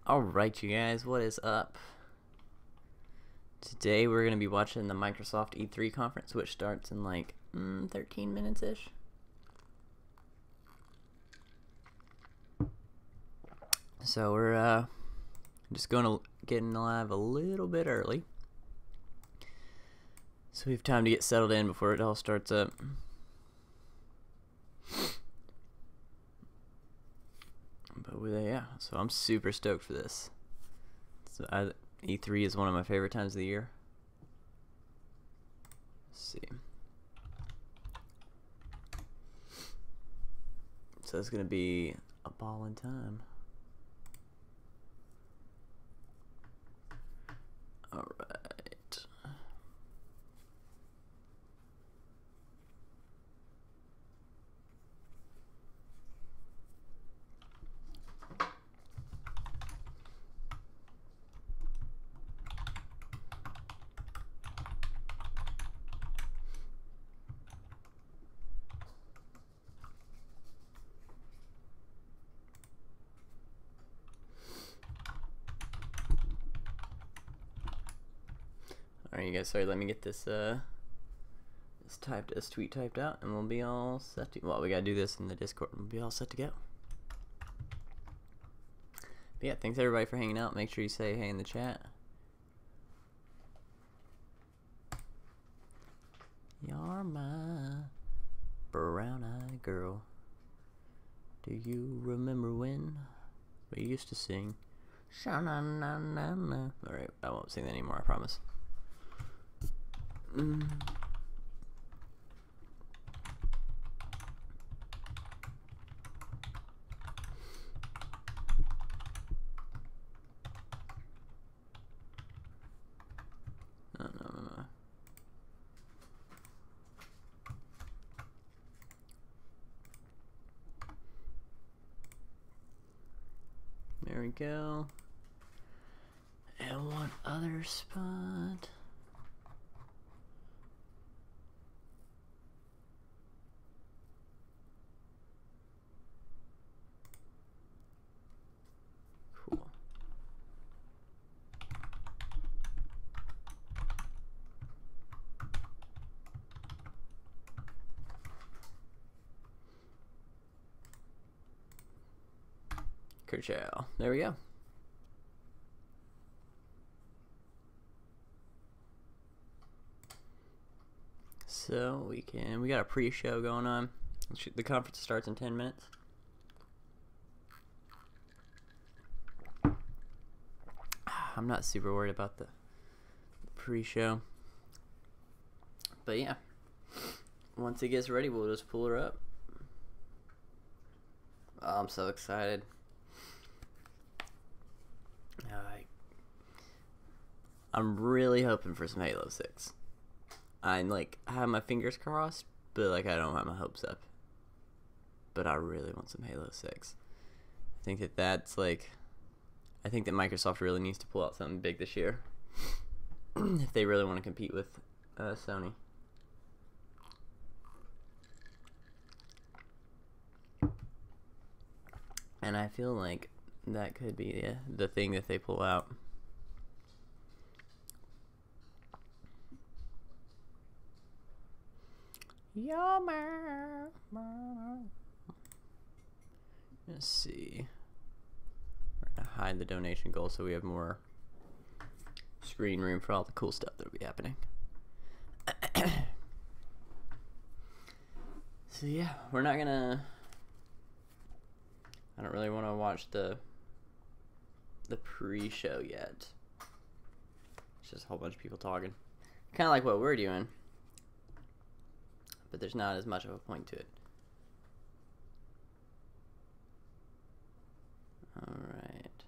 Alright, you guys, what is up? Today we're going to be watching the Microsoft E3 conference, which starts in like 13 minutes-ish. So we're just going to get in live a little bit early, so we have time to get settled in before it all starts up. But yeah, so I'm super stoked for this. So E3 is one of my favorite times of the year. Let's see. So it's gonna be a ball in time. All right. Alright, you guys, sorry, let me get this tweet typed out, and we'll be all set to, well, we gotta do this in the Discord, and we'll be all set to go. But yeah, thanks everybody for hanging out. Make sure you say hey in the chat. You're my brown-eyed girl. Do you remember when we used to sing? Sha-na-na-na-na. Alright, I won't sing that anymore, I promise. No, no, no, no. There we go. And one other spot. Cool. Kerchow. There we go. So we got a pre-show going on. The conference starts in 10 minutes. I'm not super worried about the pre-show. But yeah, once it gets ready, we'll just pull her up. Oh, I'm so excited. I'm really hoping for some Halo 6. I have my fingers crossed, but I don't have my hopes up. But I really want some Halo 6. I think that's I think that Microsoft really needs to pull out something big this year if they really want to compete with Sony. And I feel like that could be the thing that they pull out. Let's see. We're gonna hide the donation goal so we have more screen room for all the cool stuff that'll be happening. So yeah, we're not gonna. I don't really want to watch the pre-show yet. It's just a whole bunch of people talking, kind of like what we're doing. But there's not as much of a point to it. Alright.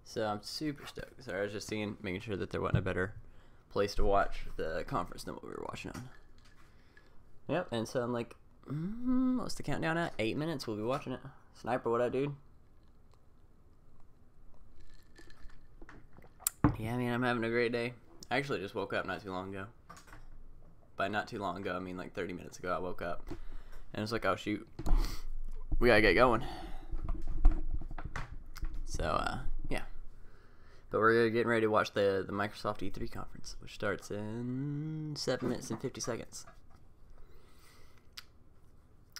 So I'm super stoked. Sorry, I was just making sure that there wasn't a better place to watch the conference than what we were watching on. Yep, and so I'm like, what's the countdown at? 8 minutes, we'll be watching it. Sniper, what up, dude? Yeah, man, I'm having a great day. I actually just woke up not too long ago. By not too long ago, I mean like 30 minutes ago I woke up. And it's like, oh shoot, we gotta get going. So yeah. But we're getting ready to watch the Microsoft E3 conference, which starts in 7 minutes and 50 seconds.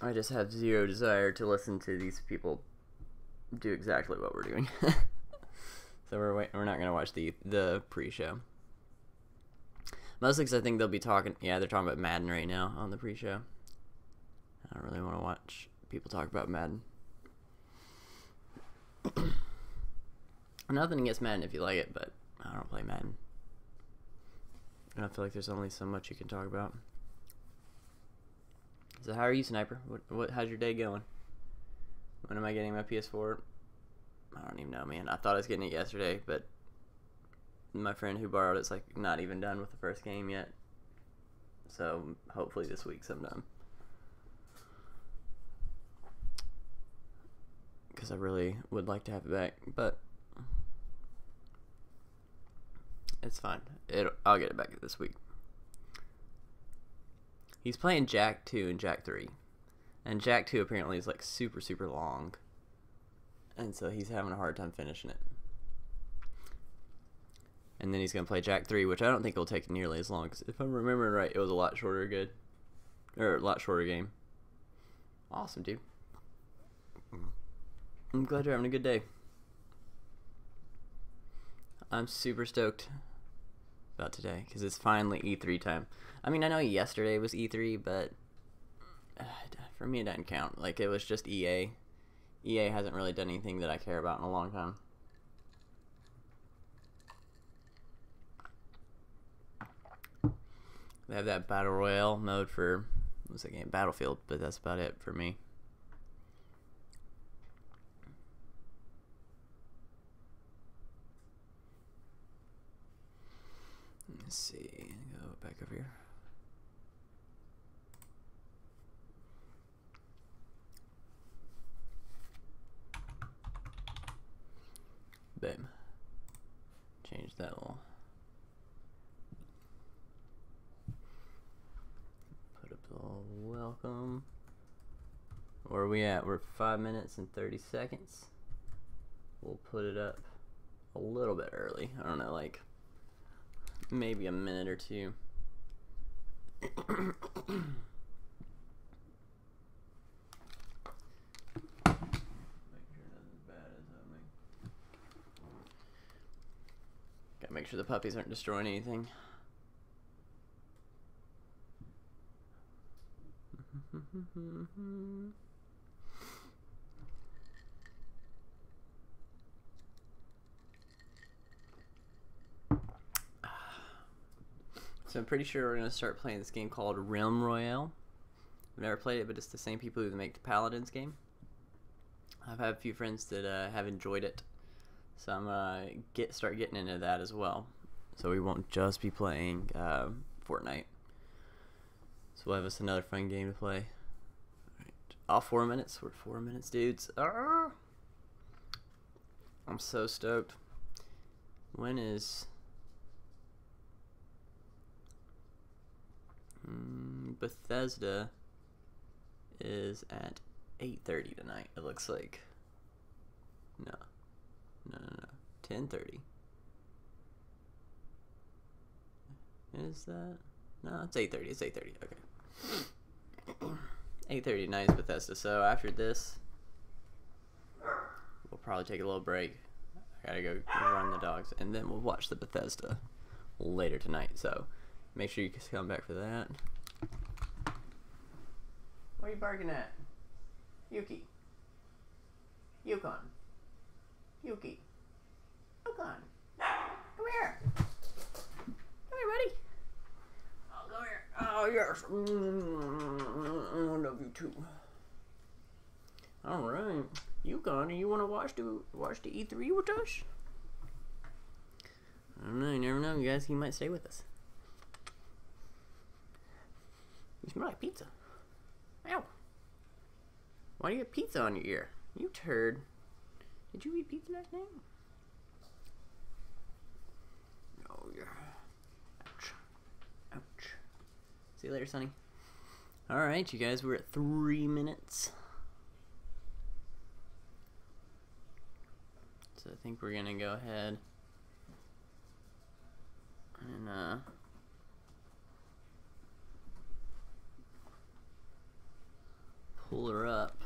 I just have zero desire to listen to these people do exactly what we're doing. So we're not gonna watch the pre-show. Mostly because I think they'll be talking. Yeah, they're talking about Madden right now on the pre-show. I don't really want to watch people talk about Madden. Nothing against Madden if you like it, but I don't play Madden. And I feel like there's only so much you can talk about. So how are you, Sniper? How's your day going? When am I getting my PS4? I don't even know, man. I thought I was getting it yesterday, but my friend who borrowed it's like not even done with the first game yet. So hopefully this week sometime. Because I really would like to have it back, but it's fine. I'll get it back this week. He's playing Jak 2 and Jak 3. And Jak 2 apparently is like super, super long. And so he's having a hard time finishing it. And then he's going to play Jak 3, which I don't think will take nearly as long. Because if I'm remembering right, it was a lot shorter game. Awesome, dude. I'm glad you're having a good day. I'm super stoked about today because it's finally E3 time. I mean, I know yesterday was E3, but for me it doesn't count. Like, it was just EA. EA hasn't really done anything that I care about in a long time. They have that Battle Royale mode for, what's that game? Battlefield, but that's about it for me. Let's see, go back over here. Bam. Change that little. Put up the little welcome. Where are we at? We're 5 minutes and 30 seconds. We'll put it up a little bit early. I don't know, like maybe a minute or two. Make sure nothing's bad is happening. Gotta make sure the puppies aren't destroying anything. So I'm pretty sure we're going to start playing this game called Realm Royale. I've never played it, but it's the same people who make the Paladins game. I've had a few friends that have enjoyed it. So I'm going to start getting into that as well. So we won't just be playing Fortnite. So we'll have us another fun game to play. Alright. All 4 minutes? We're 4 minutes, dudes. I'm so stoked. When is... Bethesda is at 8:30 tonight. It looks like. No. 10:30. Is that? No, it's 8:30. It's 8:30. Okay. 8:30 tonight is Bethesda. So after this, we'll probably take a little break. I gotta go run the dogs, and then we'll watch the Bethesda later tonight. So make sure you come back for that. What are you barking at? Yuki. Yukon. Yuki. Yukon. Come here. Come here, buddy. Oh, come here. Oh, yes. I love you too. All right. Yukon, you want to watch the E3 with us? I don't know. You never know, guys. He might stay with us. You smell like pizza. Ow. Why do you have pizza on your ear? You turd. Did you eat pizza last night? Oh, yeah. Ouch. Ouch. See you later, Sonny. Alright, you guys, we're at 3 minutes. So I think we're gonna go ahead and pull her up.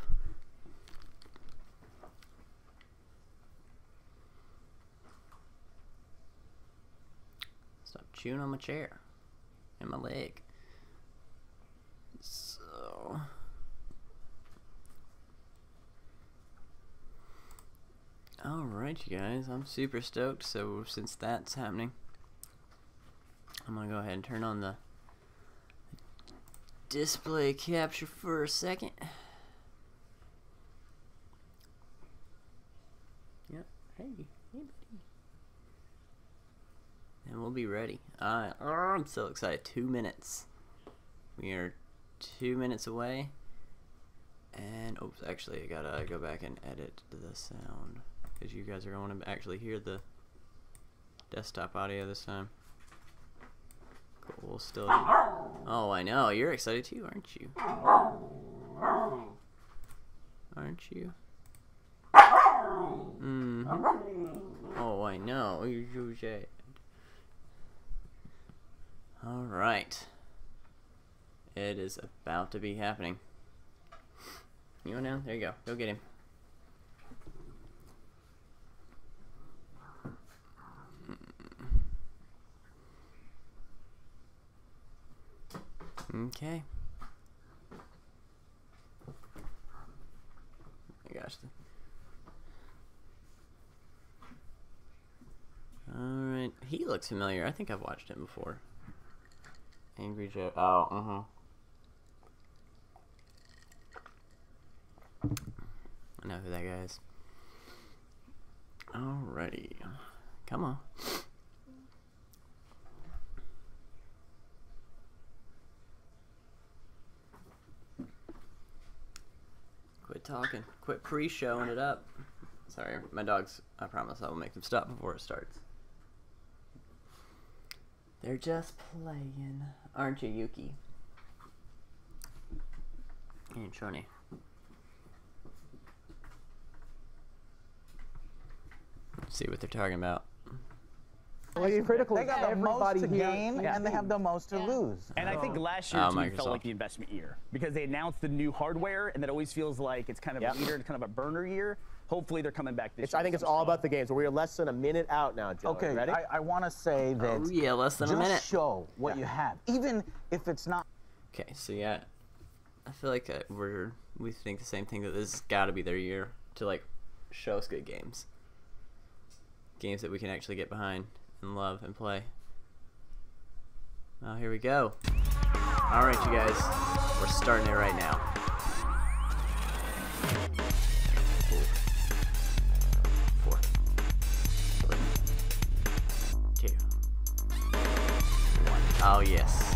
Stop chewing on my chair and my leg. So alright, you guys, I'm super stoked. So since that's happening, I'm gonna go ahead and turn on the display capture for a second. Yep. Hey buddy. And we'll be ready. I'm so excited. 2 minutes. We are 2 minutes away. And oops, actually I gotta go back and edit the sound, because you guys are going to actually hear the desktop audio this time. Cool, we'll still... Oh, I know, you're excited too, aren't you? Aren't you? Oh, I know, you're sad. Alright. It is about to be happening. You go now? There you go. Go get him. Okay. Oh my gosh. Alright. He looks familiar. I think I've watched him before. Angry Joe. Oh, I know who that guy is. Alrighty. Come on. Quit talking. Quit pre-showing it up. Sorry, my dogs, I promise I will make them stop before it starts. They're just playing. Aren't you, Yuki? And Shoni. See what they're talking about. Well, critical. They got the most to gain, yeah, and they have the most to lose. And I think last year felt like the investment year, because they announced the new hardware, and that always feels like it's kind of a leader and kind of a burner year. Hopefully they're coming back this year. I think it's all about the games. We are less than a minute out now, Joe. Okay, ready? I want to say that yeah, less than a minute. just show what you have, even if it's not. Okay, so yeah, I feel like we think the same thing, that this has got to be their year to like show us good games. Games that we can actually get behind and love and play. Oh, here we go. Alright, you guys. We're starting it right now. 4, 3, 2, 1. Oh, yes.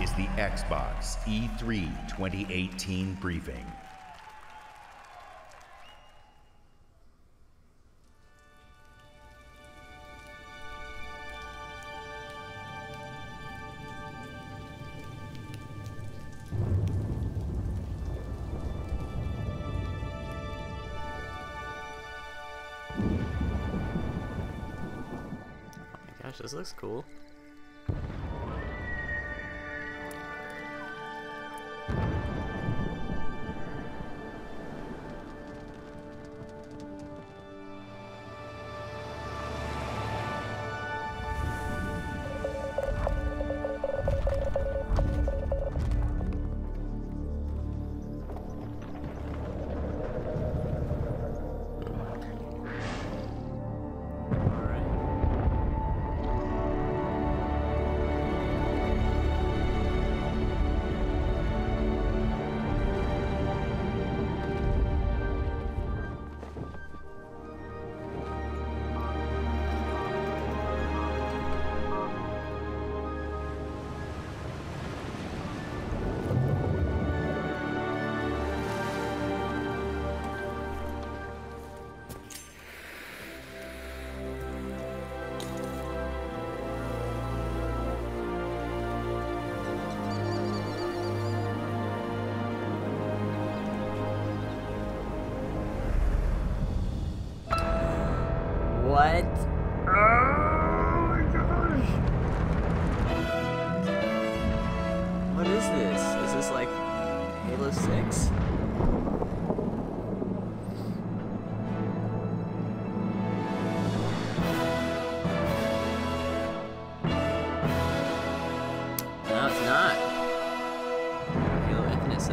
Is the Xbox E3 2018 briefing. Oh my gosh, this looks cool.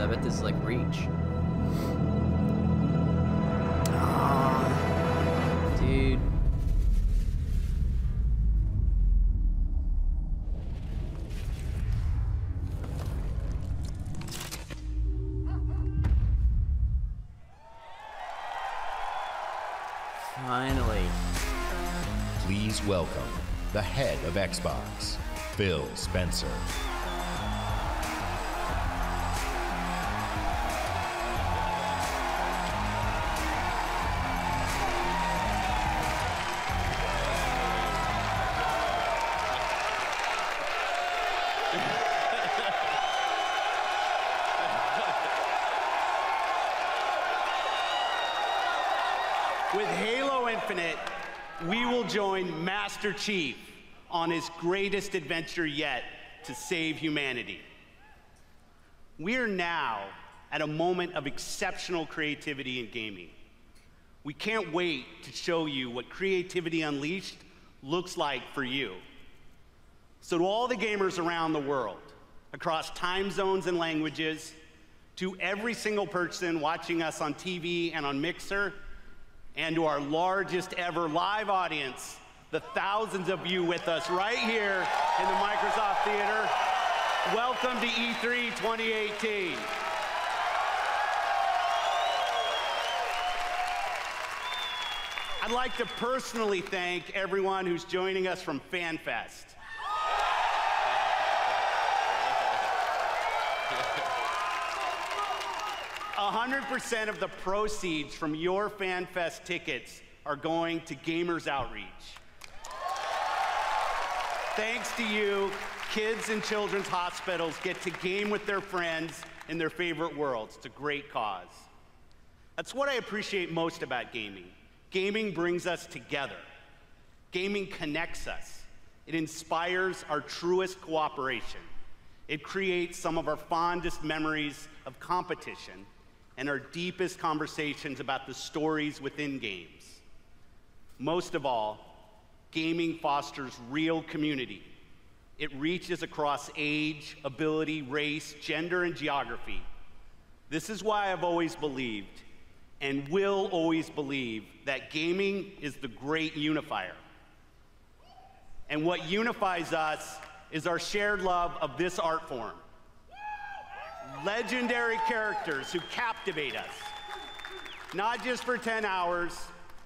I bet this is like Reach. Oh, dude. Finally. Please welcome the head of Xbox, Phil Spencer. With Halo Infinite, we will join Master Chief on his greatest adventure yet to save humanity. We're now at a moment of exceptional creativity in gaming. We can't wait to show you what Creativity Unleashed looks like for you. So to all the gamers around the world, across time zones and languages, to every single person watching us on TV and on Mixer, and to our largest ever live audience, the thousands of you with us right here in the Microsoft Theater, welcome to E3 2018. I'd like to personally thank everyone who's joining us from FanFest. 100% of the proceeds from your FanFest tickets are going to Gamers Outreach. Thanks to you, kids in children's hospitals get to game with their friends in their favorite worlds. It's a great cause. That's what I appreciate most about gaming. Gaming brings us together. Gaming connects us. It inspires our truest cooperation. It creates some of our fondest memories of competition and our deepest conversations about the stories within games. Most of all, gaming fosters real community. It reaches across age, ability, race, gender, and geography. This is why I've always believed, and will always believe, that gaming is the great unifier. And what unifies us is our shared love of this art form. Legendary characters who captivate us, not just for 10 hours,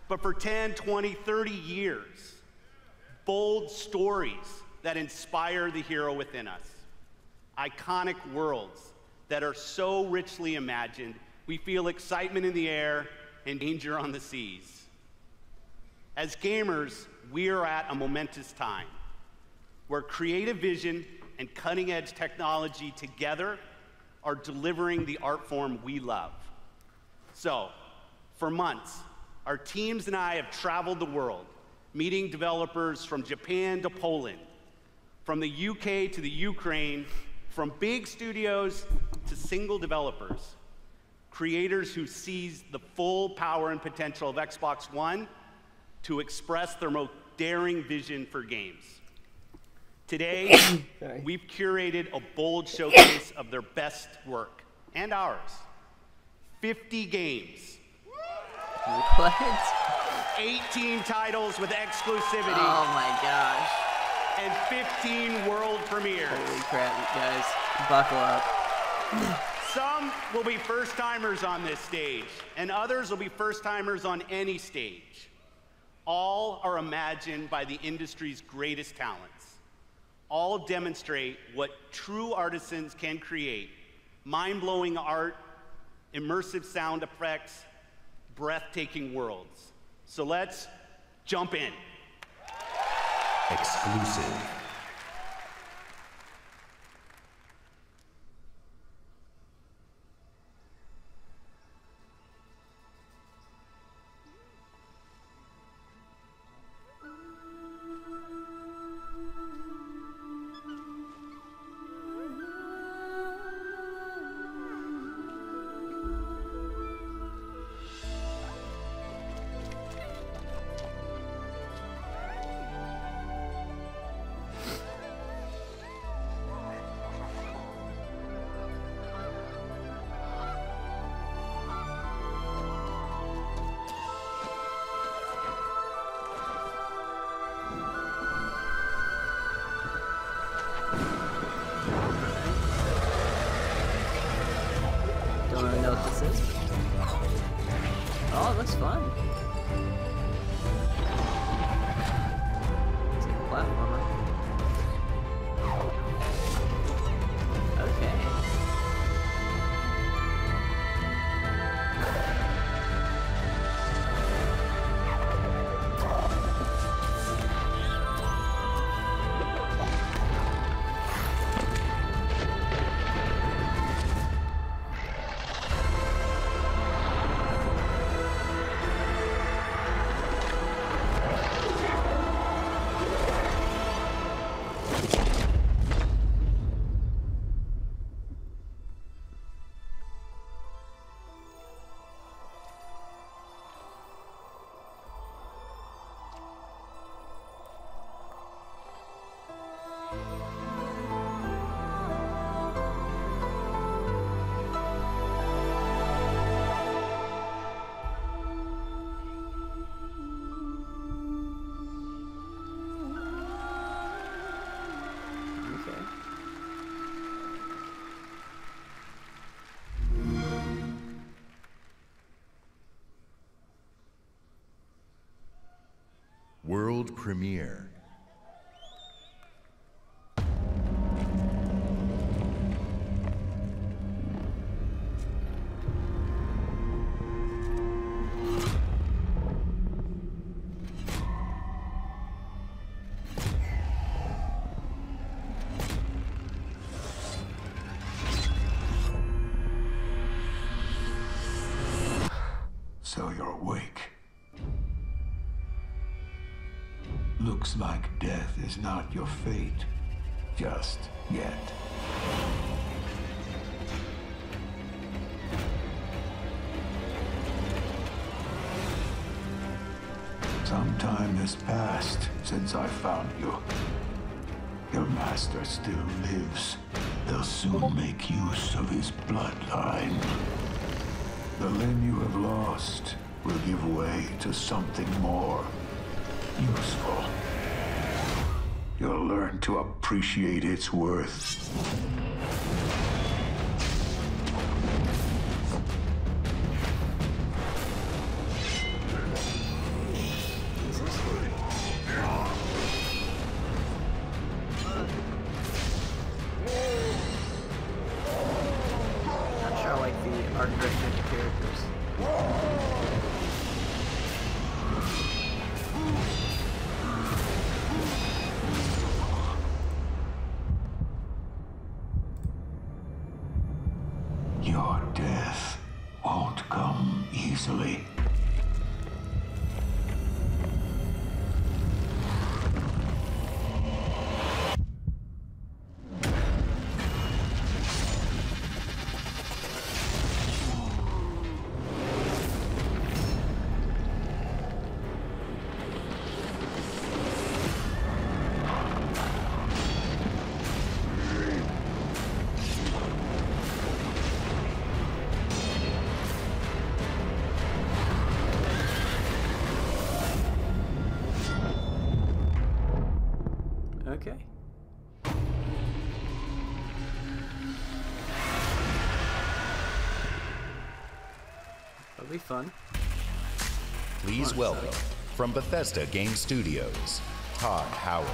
but for 10, 20, 30 years. Bold stories that inspire the hero within us. Iconic worlds that are so richly imagined, we feel excitement in the air and danger on the seas. As gamers, we are at a momentous time where creative vision and cutting-edge technology together are delivering the art form we love. So, for months, our teams and I have traveled the world, meeting developers from Japan to Poland, from the UK to the Ukraine, from big studios to single developers, creators who seize the full power and potential of Xbox One to express their most daring vision for games. Today, we've curated a bold showcase of their best work, and ours. 50 games. What? 18 titles with exclusivity. Oh my gosh. And 15 world premieres. Holy crap, you guys. Buckle up. Some will be first-timers on this stage, and others will be first-timers on any stage. All are imagined by the industry's greatest talents. All demonstrate what true artisans can create: mind-blowing art, immersive sound effects, breathtaking worlds. So let's jump in. Exclusive. World premiere. So you're awake. Looks like death is not your fate, just yet. Some time has passed since I found you. Your master still lives. They'll soon make use of his bloodline. The limb you have lost will give way to something more useful. You'll learn to appreciate its worth. Not sure I like the art direction of the characters. Your death won't come easily. Okay. That'll be fun. Please welcome, from Bethesda Game Studios, Todd Howard.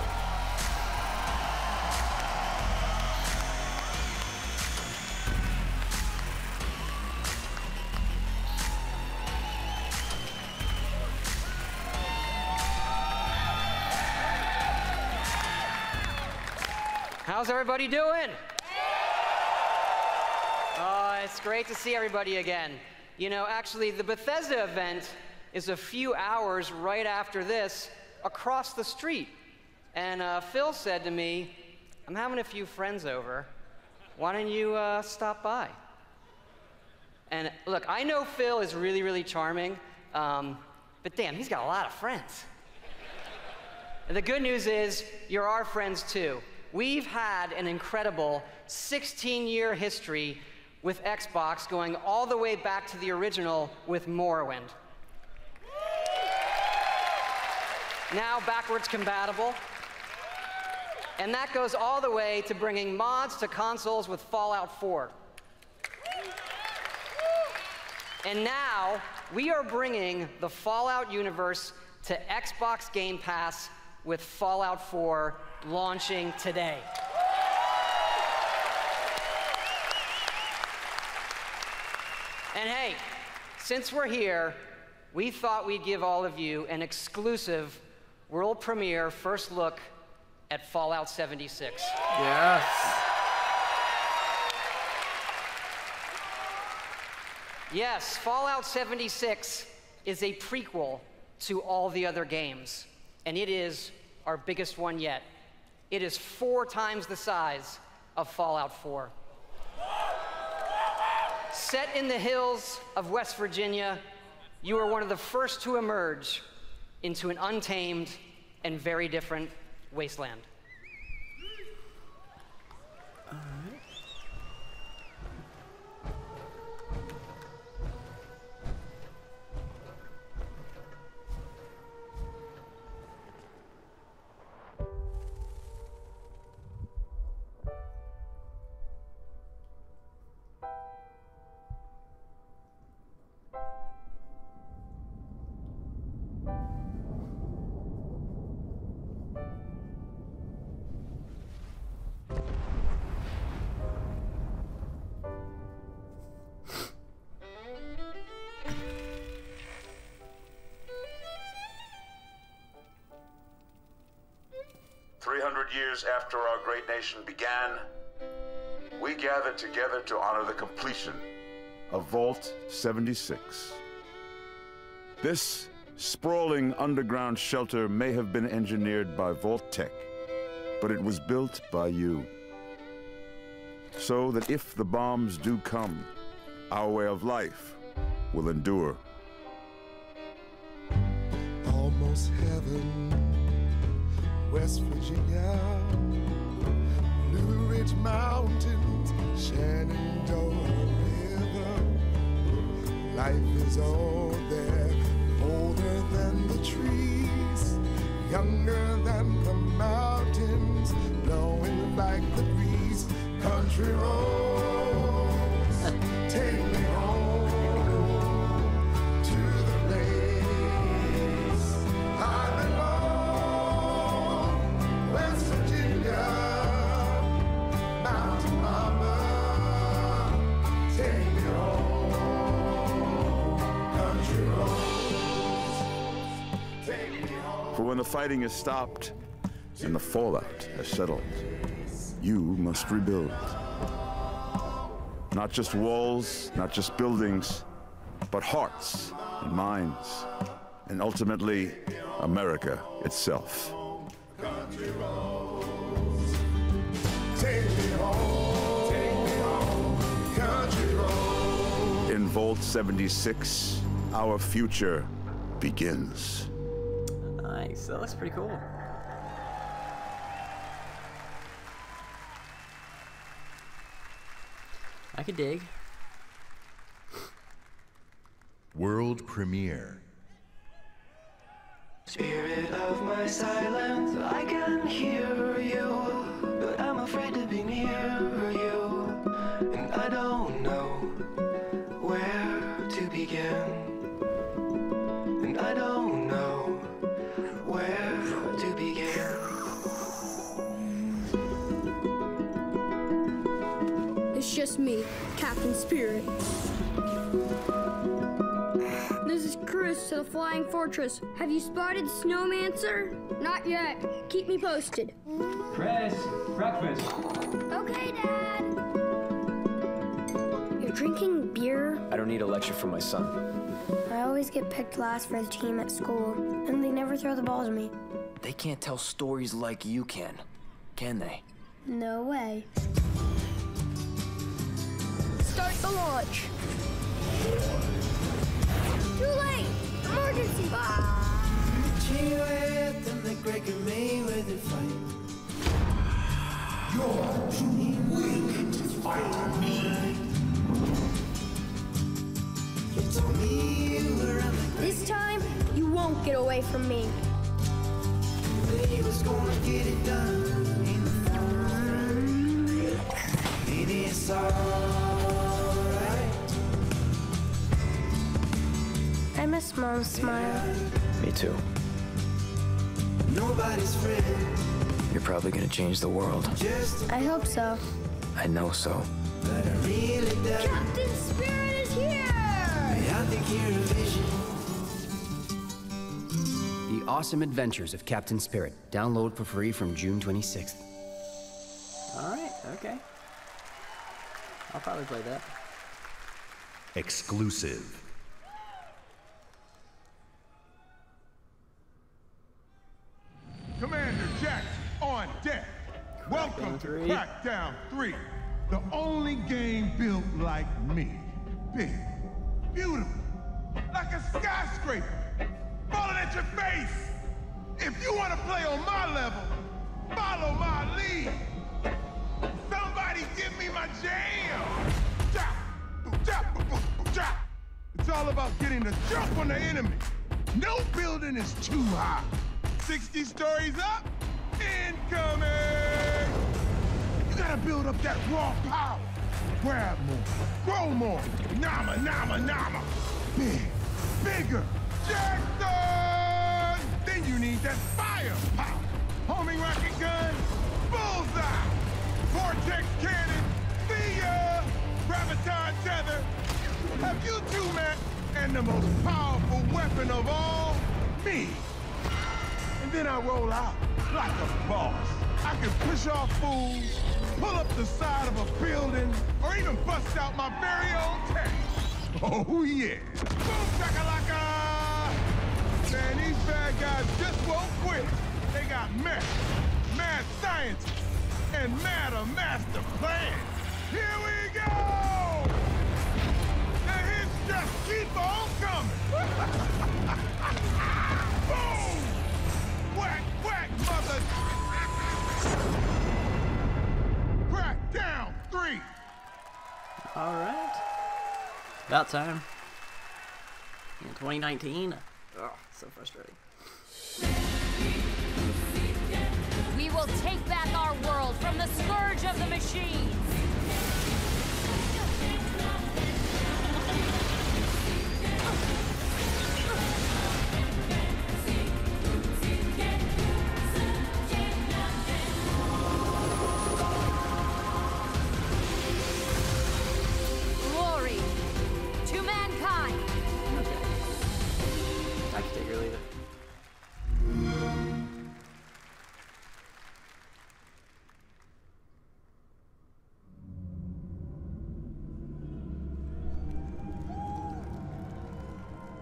How's everybody doing? It's great to see everybody again. You know, actually, the Bethesda event is a few hours right after this across the street. And Phil said to me, I'm having a few friends over. Why don't you stop by? And look, I know Phil is really, really charming, but damn, he's got a lot of friends. And the good news is, you're our friends too. We've had an incredible 16-year history with Xbox, going all the way back to the original with Morrowind. Now backwards compatible. And that goes all the way to bringing mods to consoles with Fallout 4. And now we are bringing the Fallout universe to Xbox Game Pass with Fallout 4 launching today. And hey, since we're here, we thought we'd give all of you an exclusive world premiere first look at Fallout 76. Yes. Yes, Fallout 76 is a prequel to all the other games, and it is our biggest one yet. It is 4 times the size of Fallout 4. Set in the hills of West Virginia, you are one of the first to emerge into an untamed and very different wasteland. 300 years after our great nation began, we gathered together to honor the completion of Vault 76. This sprawling underground shelter may have been engineered by Vault-Tec, but it was built by you. So that if the bombs do come, our way of life will endure. Almost heaven, West Virginia, Blue Ridge Mountains, Shenandoah River. Life is all there, older than the trees, younger than the mountains, blowing like the breeze. Country roads, take me home to the place I belong. West Virginia, Mountain Mama, take me home. Country roads, take me home. For when the fighting is stopped and the fallout has settled, you must rebuild. Not just walls, not just buildings, but hearts and minds, and ultimately, America itself. Country roads, take me home, country roads. In Vault 76, our future begins. Nice, that looks pretty cool. I could dig. World premiere. Spirit of my silence, I can hear you, but I'm afraid to be near you, and I don't know where to begin, and I don't know where to begin. It's just me, Captain Spirit. This is Chris to the Flying Fortress. Have you spotted Snowmancer? Not yet. Keep me posted. Chris, breakfast. Okay, Dad. You're drinking beer? I don't need a lecture from my son. I always get picked last for the team at school, and they never throw the ball to me. They can't tell stories like you can they? No way. Start the launch. Too late! Emergency! You're too weak to fight me. This time, you won't get away from me. He was gonna get it done in the it is alright. I miss Mom's smile. Me too. Nobody's friend. You're probably gonna change the world. I hope so. I know so. But I really doubt. Captain Spirit is here! I think you're a vision. The Awesome Adventures of Captain Spirit. Download for free from June 26th. Alright, okay. I'll probably play that. Exclusive. Commander Jackson on deck. Welcome to Crackdown 3, the only game built like me. Big, beautiful, like a skyscraper, falling at your face. If you want to play on my level, follow my lead. Somebody give me my jam. It's all about getting the jump on the enemy. No building is too high. 60 stories up, incoming! You gotta build up that raw power. Grab more, grow more, nama, nama, nama. Big, bigger, Jackson! Then you need that firepower. Homing rocket gun, bullseye. Vortex cannon, see ya! Graviton tether. Have you two met? And the most powerful weapon of all, me. And then I roll out like a boss. I can push off fools, pull up the side of a building, or even bust out my very own tank. Oh, yeah. Boom, chakalaka! Man, these bad guys just won't quit. They got mad scientists, and mad a master plan. Here we go! The hits just keep on coming. Boom! Whack, whack, mother! Crackdown 3. All right. About time. In 2019. Oh, so frustrating. We will take back our world from the scourge of the machines. Glory to mankind. Okay. I can take or leave it.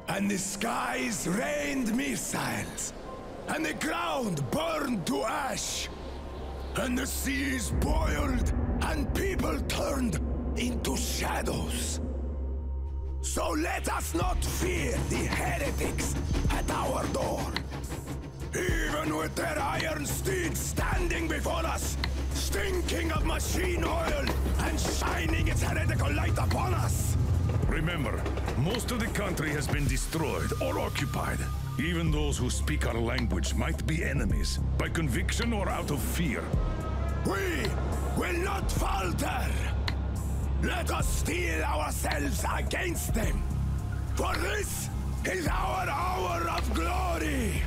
And the skies rained missiles, and the ground burned to ash, and the seas boiled, and people turned into shadows. So let us not fear the heretics at our door. Even with their iron steeds standing before us, stinking of machine oil and shining its heretical light upon us. Remember, most of the country has been destroyed or occupied. Even those who speak our language might be enemies, by conviction or out of fear. We will not falter! Let us steel ourselves against them! For this is our hour of glory!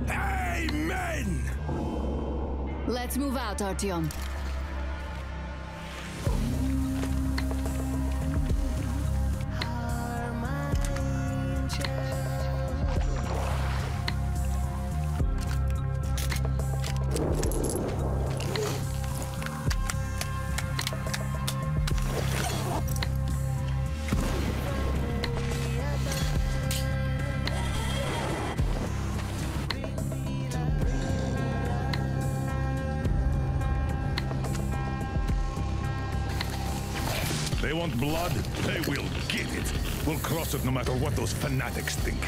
Amen! Let's move out, Artyom. They want blood, they will get it. We'll cross it no matter what those fanatics think.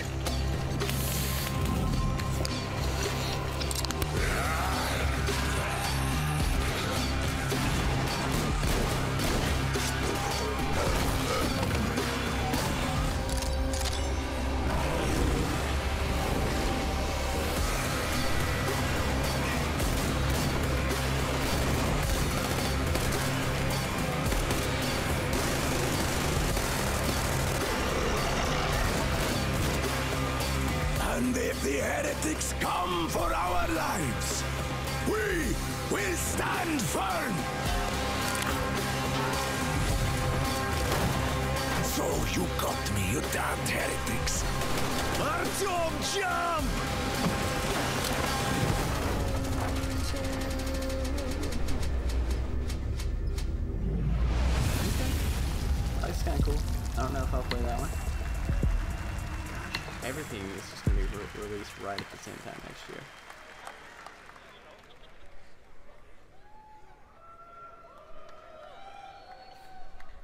And if the heretics come for our lives, we will stand firm! So you got me, you damned heretics! Artyom, jump! That's kind of cool. I don't know if I'll play that one. Everything is just going to be released right at the same time next year.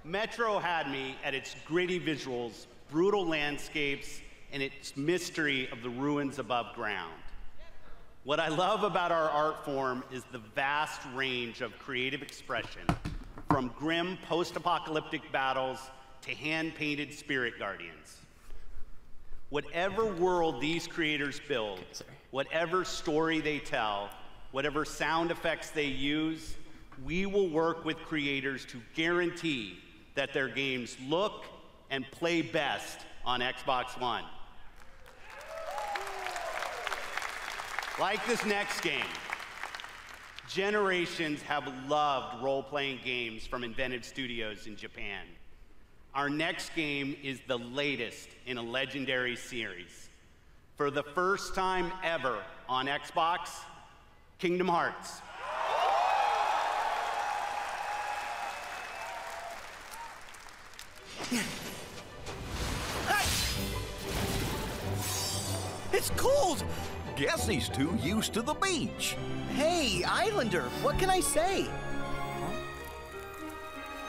Metro had me at its gritty visuals, brutal landscapes, and its mystery of the ruins above ground. What I love about our art form is the vast range of creative expression, from grim post-apocalyptic battles to hand-painted spirit guardians. Whatever world these creators build, whatever story they tell, whatever sound effects they use, we will work with creators to guarantee that their games look and play best on Xbox One. Like this next game, generations have loved role-playing games from Inventive Studios in Japan. Our next game is the latest in a legendary series. For the first time ever on Xbox, Kingdom Hearts. It's cold! Guess he's too used to the beach. Hey, Islander, what can I say?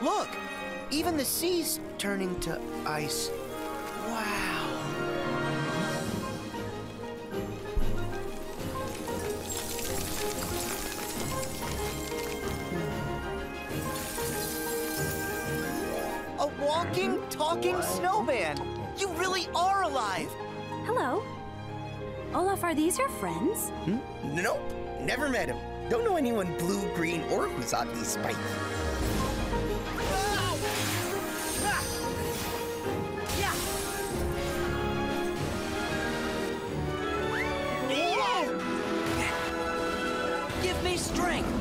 Look, even the sea's turning to ice. Wow. A walking, talking snowman! You really are alive! Hello. Olaf, are these your friends? Nope, never met him. Don't know anyone blue, green, or who's oddly spiky. Give me strength.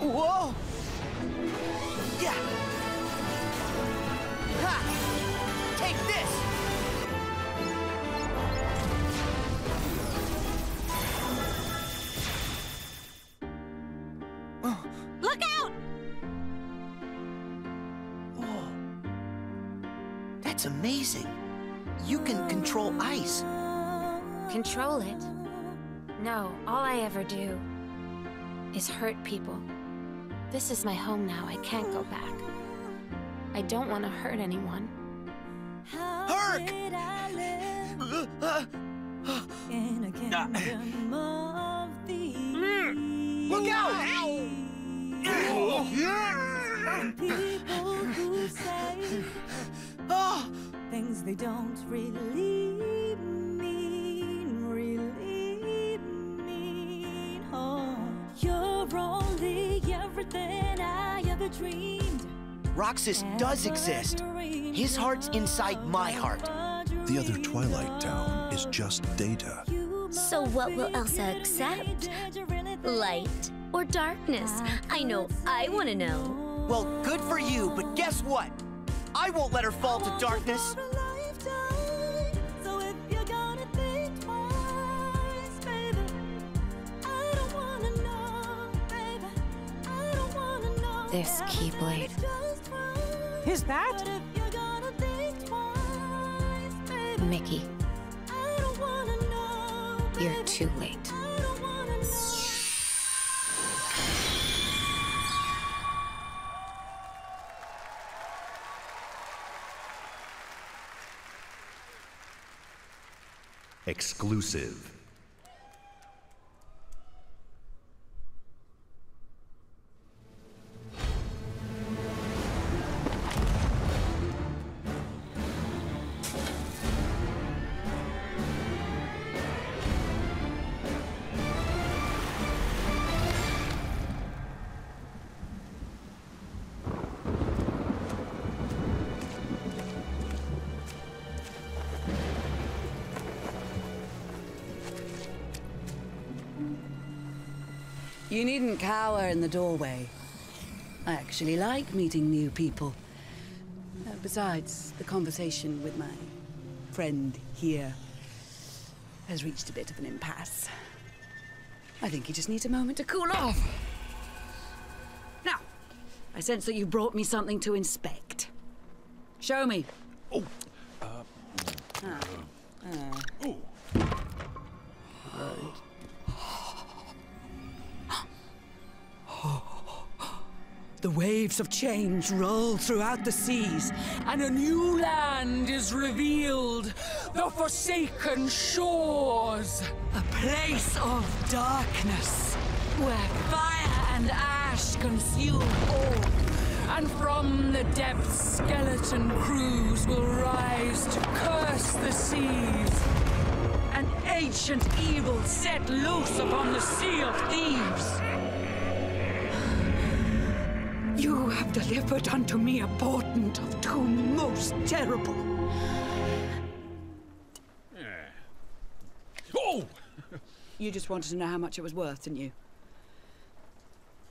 Whoa! Yeah! Ha! Take this! Look out! Whoa. That's amazing. You can control ice. Control it? No, all I ever do is hurt people. This is my home now. I can't go back. I don't want to hurt anyone. Herc! Look out! Things they don't really mean. Oh, you're only everything I ever dreamed. Roxas does exist. His heart's inside my heart. The other Twilight Town is just data. So what will Elsa accept? Light or darkness? I know I want to know. Well, good for you, but guess what? I won't let her fall to darkness. This Keyblade. Is that? Mickey. You're too late. Exclusive. You needn't cower in the doorway. I actually like meeting new people. Besides, the conversation with my friend here has reached a bit of an impasse. I think he just needs a moment to cool off. Now, I sense that you brought me something to inspect. Show me. Oh. The waves of change roll throughout the seas, and a new land is revealed. The Forsaken Shores. A place of darkness, where fire and ash consume all. And from the depths, skeleton crews will rise to curse the seas. An ancient evil set loose upon the Sea of Thieves. You have delivered unto me a portent of doom most terrible. Oh! You just wanted to know how much it was worth, didn't you?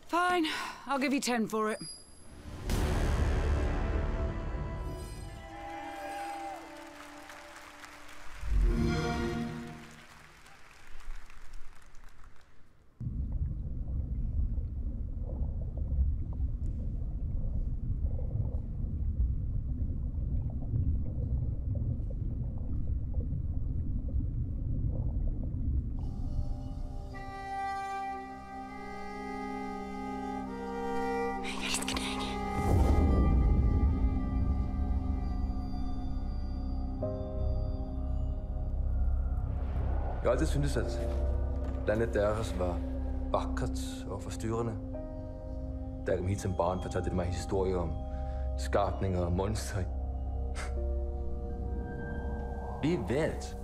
Fine, I'll give you 10 for it. Jeg har altid syntes, at landet deres var vakkert og forstyrrende. Da jeg kom hit som barn, fortalte det mig historier om skabninger og monstre. Vi ved,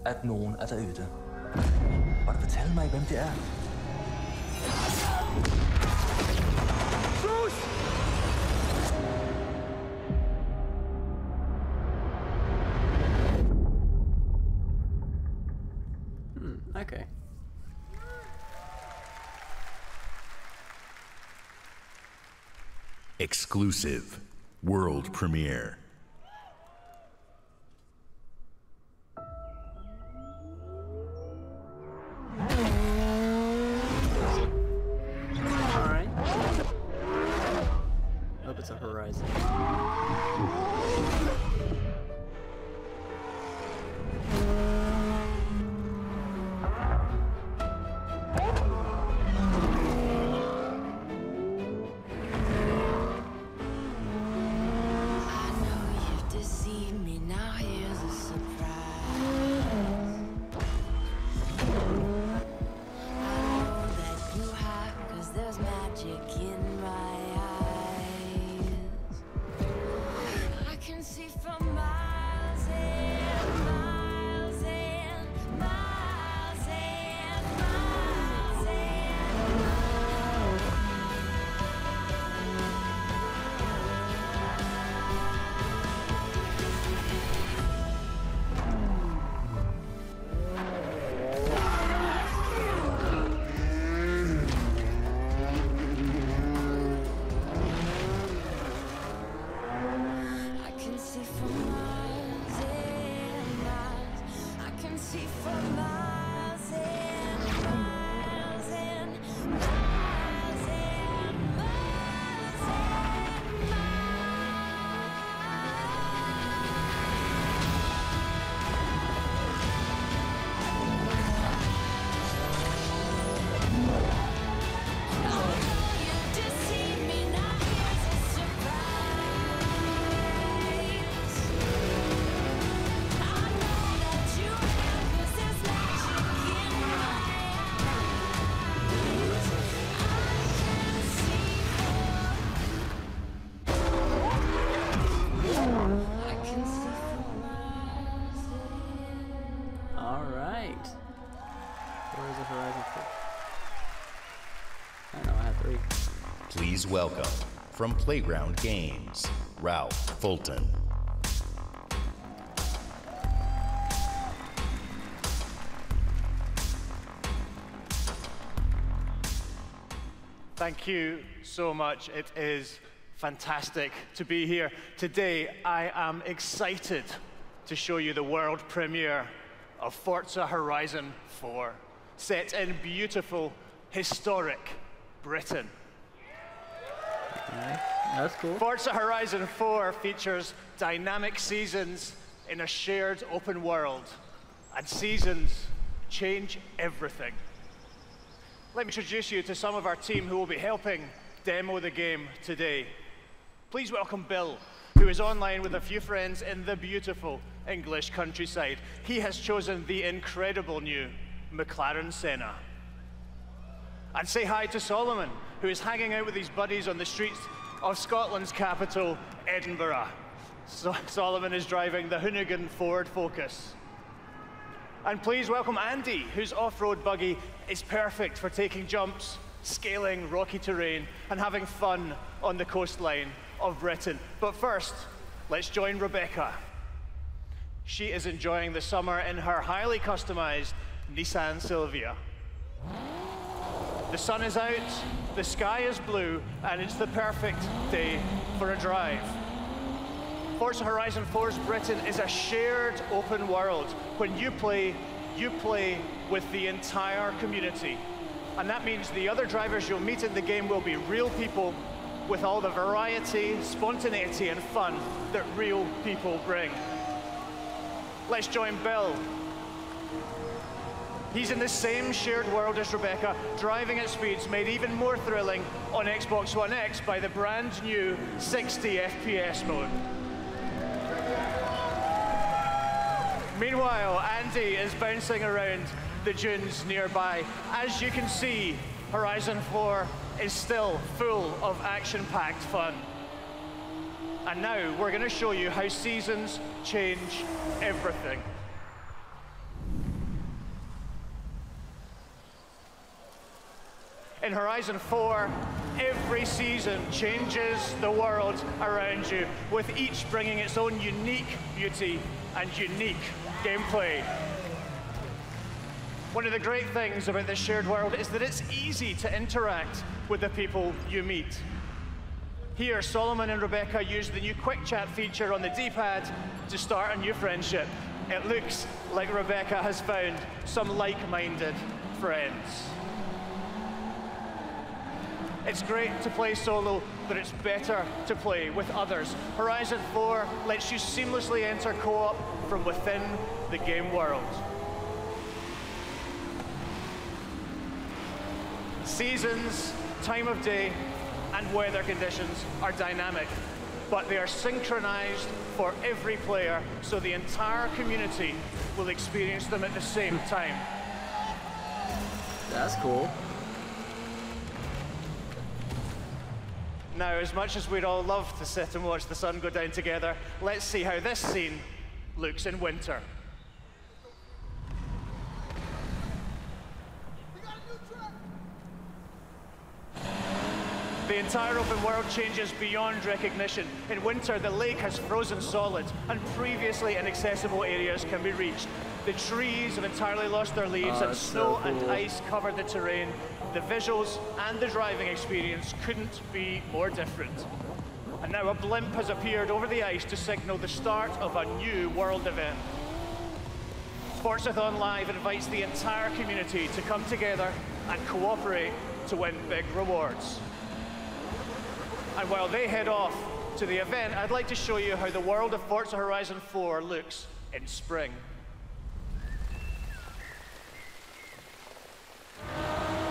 at nogen er derude. Og fortæl mig, hvem det er. Sus! Okay. Exclusive world premiere. Alright. Hope it's a Horizon. Please welcome, from Playground Games, Ralph Fulton. Thank you so much. It is fantastic to be here. Today, I am excited to show you the world premiere of Forza Horizon 4, set in beautiful, historic Britain. That's cool. Forza Horizon 4 features dynamic seasons in a shared open world, and seasons change everything. Let me introduce you to some of our team who will be helping demo the game today. Please welcome Bill, who is online with a few friends in the beautiful English countryside. He has chosen the incredible new McLaren Senna. And say hi to Solomon, who is hanging out with his buddies on the streets of Scotland's capital, Edinburgh. Solomon is driving the Hoonigan Ford Focus. And please welcome Andy, whose off-road buggy is perfect for taking jumps, scaling rocky terrain, and having fun on the coastline of Britain. But first, let's join Rebecca. She is enjoying the summer in her highly customized Nissan Silvia. The sun is out, the sky is blue, and it's the perfect day for a drive. Forza Horizon 4's Britain is a shared open world. When you play with the entire community. And that means the other drivers you'll meet in the game will be real people with all the variety, spontaneity, and fun that real people bring. Let's join Bill. He's in the same shared world as Rebecca, driving at speeds made even more thrilling on Xbox One X by the brand new 60 FPS mode. Meanwhile, Andy is bouncing around the dunes nearby. As you can see, Horizon 4 is still full of action-packed fun. And now we're going to show you how seasons change everything. In Horizon 4, every season changes the world around you, with each bringing its own unique beauty and unique gameplay. One of the great things about this shared world is that it's easy to interact with the people you meet. Here, Solomon and Rebecca use the new Quick Chat feature on the D-pad to start a new friendship. It looks like Rebecca has found some like-minded friends. It's great to play solo, but it's better to play with others. Horizon 4 lets you seamlessly enter co-op from within the game world. Seasons, time of day, and weather conditions are dynamic, but they are synchronized for every player, so the entire community will experience them at the same time. That's cool. Now, as much as we'd all love to sit and watch the sun go down together, let's see how this scene looks in winter. The entire open world changes beyond recognition. In winter, the lake has frozen solid, and previously inaccessible areas can be reached. The trees have entirely lost their leaves, and snow and ice cover the terrain. The visuals and the driving experience couldn't be more different. And now a blimp has appeared over the ice to signal the start of a new world event. Forzathon Live invites the entire community to come together and cooperate to win big rewards. And while they head off to the event, I'd like to show you how the world of Forza Horizon 4 looks in spring.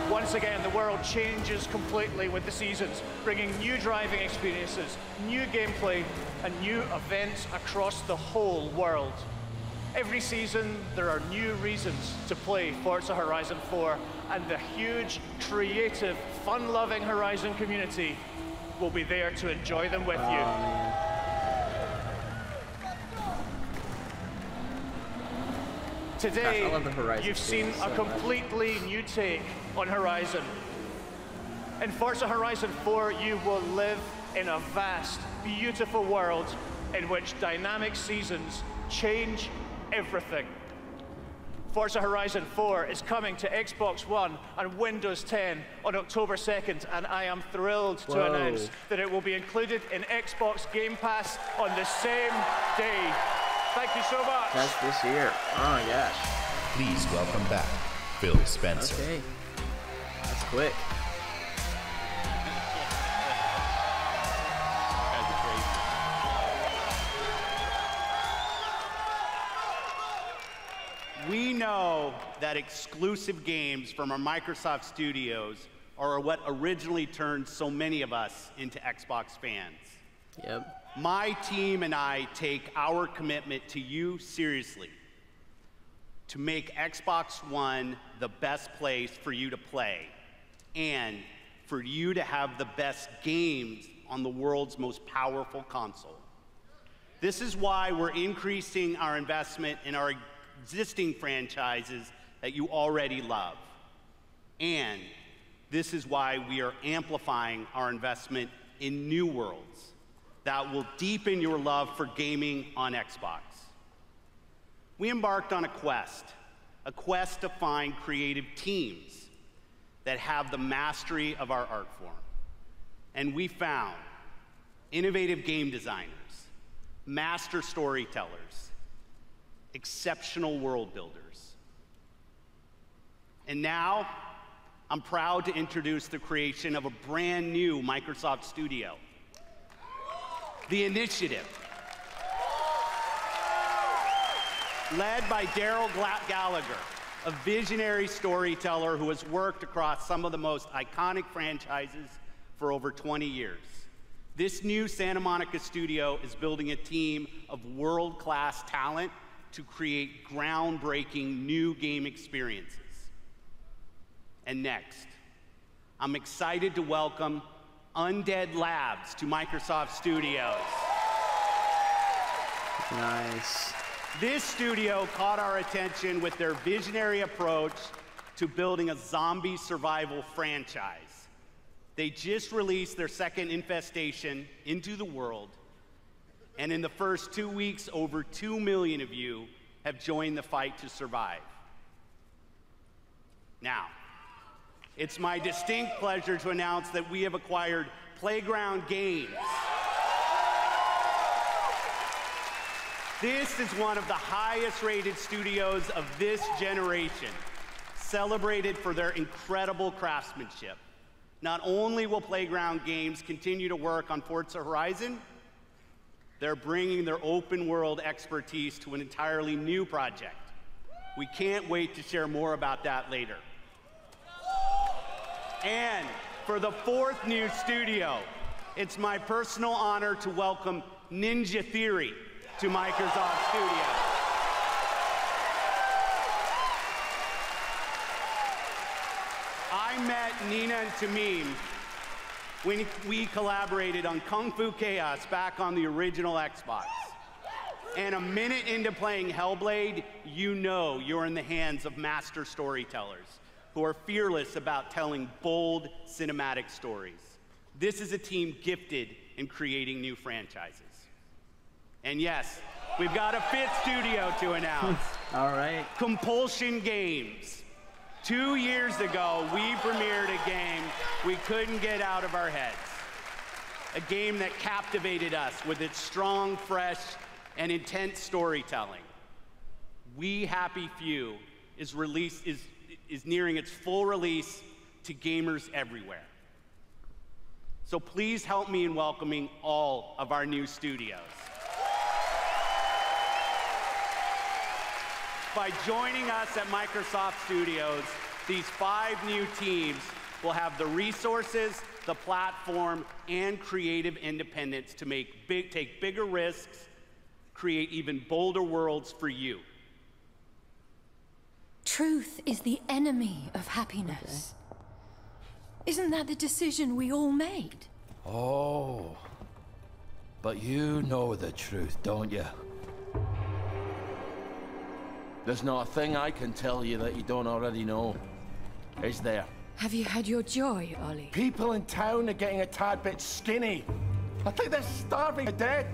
Once again, the world changes completely with the seasons, bringing new driving experiences, new gameplay, and new events across the whole world. Every season, there are new reasons to play Forza Horizon 4, and the huge, creative, fun-loving Horizon community will be there to enjoy them with you. Today, you've seen a completely new take on Horizon. In Forza Horizon 4, you will live in a vast, beautiful world in which dynamic seasons change everything. Forza Horizon 4 is coming to Xbox One and Windows 10 on October 2nd, and I am thrilled to announce that it will be included in Xbox Game Pass on the same day. Thank you so much. That's this year. Oh my gosh. Please welcome back Phil Spencer. Okay. That's quick. We know that exclusive games from our Microsoft studios are what originally turned so many of us into Xbox fans. Yep. My team and I take our commitment to you seriously, to make Xbox One the best place for you to play and for you to have the best games on the world's most powerful console. This is why we're increasing our investment in our existing franchises that you already love. And this is why we are amplifying our investment in new worlds that will deepen your love for gaming on Xbox. We embarked on a quest to find creative teams that have the mastery of our art form. And we found innovative game designers, master storytellers, exceptional world builders. And now, I'm proud to introduce the creation of a brand new Microsoft studio, The Initiative. Led by Daryl Gallagher, a visionary storyteller who has worked across some of the most iconic franchises for over 20 years. This new Santa Monica studio is building a team of world-class talent to create groundbreaking new game experiences. And next, I'm excited to welcome Undead Labs to Microsoft Studios. Nice. This studio caught our attention with their visionary approach to building a zombie survival franchise. They just released their second Infestation, Into the World, and in the first 2 weeks, over 2 million of you have joined the fight to survive. Now, it's my distinct pleasure to announce that we have acquired Playground Games. This is one of the highest-rated studios of this generation, celebrated for their incredible craftsmanship. Not only will Playground Games continue to work on Forza Horizon, they're bringing their open-world expertise to an entirely new project. We can't wait to share more about that later. And for the fourth new studio, it's my personal honor to welcome Ninja Theory to Microsoft Studios. I met Nina and Tamim when we collaborated on Kung Fu Chaos back on the original Xbox. And a minute into playing Hellblade, you know you're in the hands of master storytellers who are fearless about telling bold cinematic stories. This is a team gifted in creating new franchises. And yes, we've got a fifth studio to announce. All right. Compulsion Games. 2 years ago, we premiered a game we couldn't get out of our heads. A game that captivated us with its strong, fresh, and intense storytelling. We Happy Few is nearing its full release to gamers everywhere. So please help me in welcoming all of our new studios. By joining us at Microsoft Studios, these 5 new teams will have the resources, the platform, and creative independence to take bigger risks, create even bolder worlds for you. Truth is the enemy of happiness. Isn't that the decision we all made? Oh, but you know the truth, don't you? There's not a thing I can tell you that you don't already know. Is there? Have you had your joy, Ollie? People in town are getting a tad bit skinny. I think they're starving to death.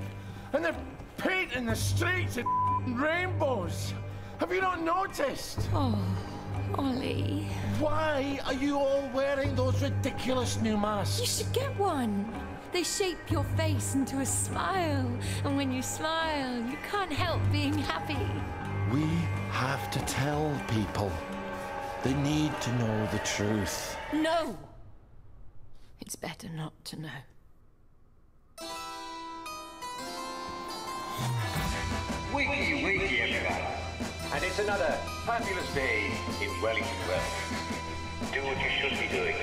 And they're painting the streets in rainbows. Have you not noticed? Oh, Ollie. Why are you all wearing those ridiculous new masks? You should get one. They shape your face into a smile. And when you smile, you can't help being happy. We have to tell people. They need to know the truth. No! It's better not to know. Wakey, wakey, everybody. And it's another fabulous day in Wellington Wells. Do what you should be doing,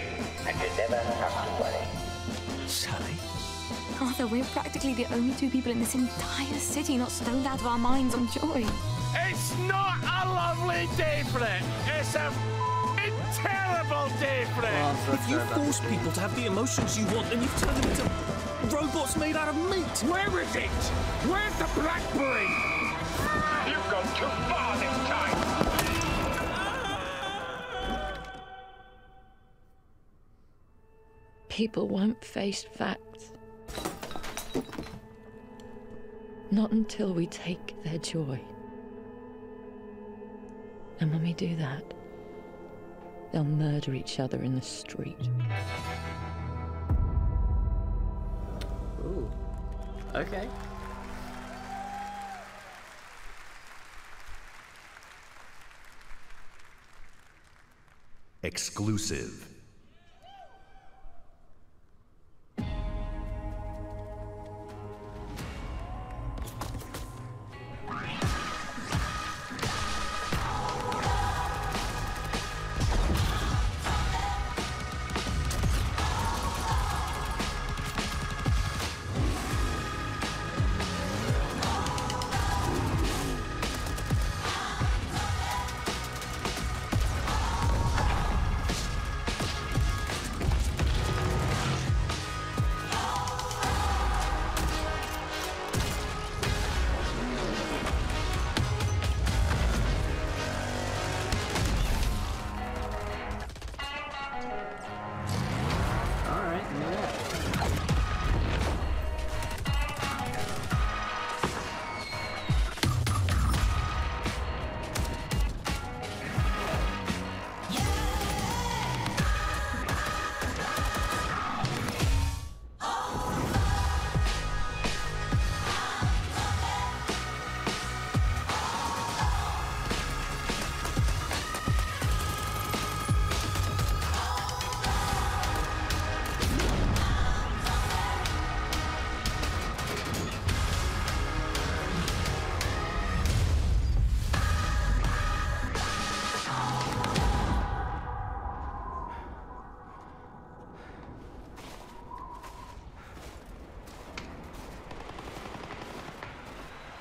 and you never have to worry. Sally? Arthur, we're practically the only 2 people in this entire city not stoned out of our minds on joy. It's not a lovely day for it. It's a terrible day for it. If you force people to have the emotions you want, then you've turned them into robots made out of meat. Where is it? Where's the blackberry? You've gone too far this time. People won't face facts. Not until we take their joy. And when we do that, they'll murder each other in the street. Ooh. Okay. Exclusive.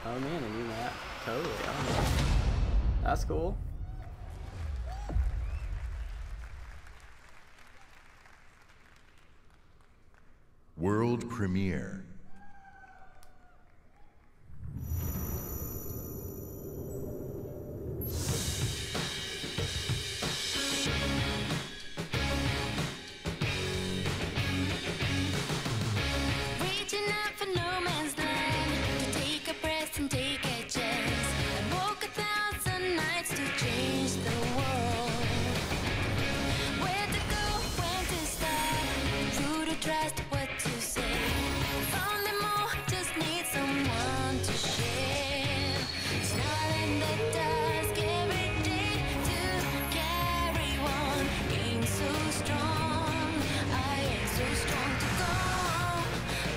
Oh man, a new map. Totally. Oh, that's cool. World premiere. Reaching out for no man's land to take a breath and take a chance. I walk 1,000 nights to change the world. Where to go, when to start, who to trust, what to say. Found them all, just need someone to share. Snarling the dusk every day to carry on. Ain't so strong, I ain't so strong to go.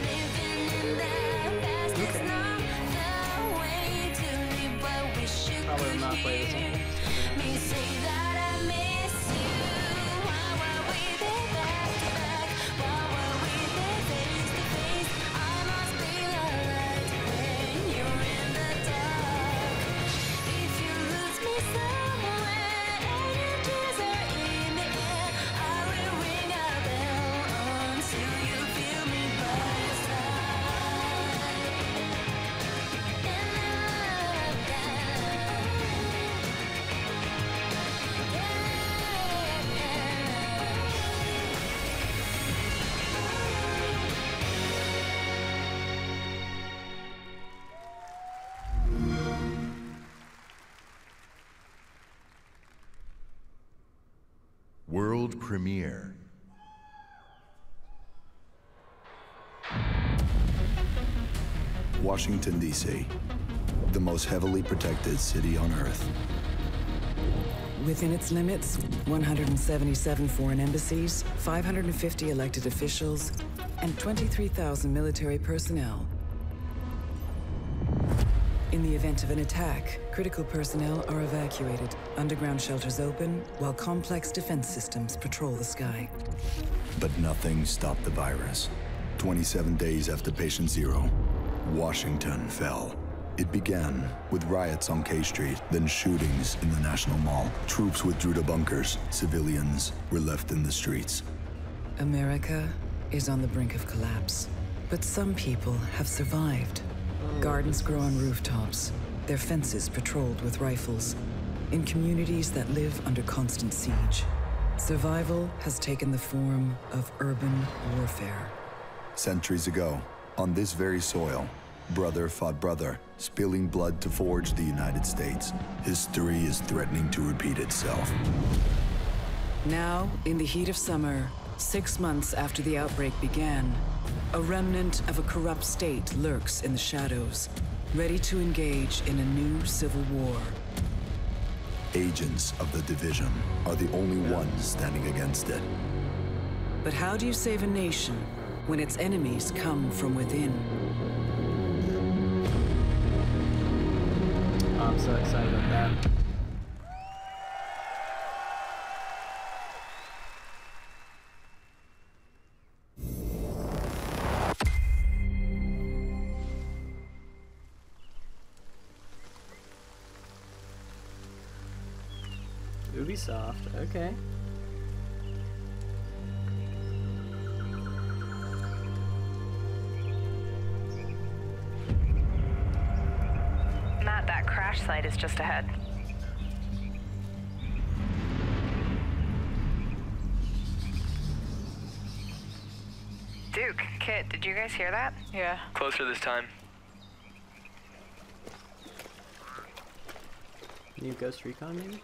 Living in the past is not the way to live, but we should hear me say that I miss you. Why were we there back to back? Why were we there face to face? I must be alright when you're in the dark. If you lose me somewhere and your tears are in the air, I will ring a bell until you feel me by your side. World premiere. Washington, D.C., the most heavily protected city on Earth. Within its limits, 177 foreign embassies, 550 elected officials, and 23,000 military personnel. In the event of an attack, critical personnel are evacuated, underground shelters open, while complex defense systems patrol the sky. But nothing stopped the virus. 27 days after patient zero, Washington fell. It began with riots on K Street, then shootings in the National Mall. Troops withdrew to bunkers. Civilians were left in the streets. America is on the brink of collapse, but some people have survived. Gardens grow on rooftops, their fences patrolled with rifles, in communities that live under constant siege. Survival has taken the form of urban warfare. Centuries ago, on this very soil, brother fought brother, spilling blood to forge the United States. History is threatening to repeat itself. Now, in the heat of summer, 6 months after the outbreak began, a remnant of a corrupt state lurks in the shadows, ready to engage in a new civil war. Agents of the Division are the only ones standing against it. But how do you save a nation when its enemies come from within? I'm so excited about that. Ubisoft, okay. Matt, that crash site is just ahead. Duke, Kit, did you guys hear that? Yeah. Closer this time. New Ghost Recon, maybe?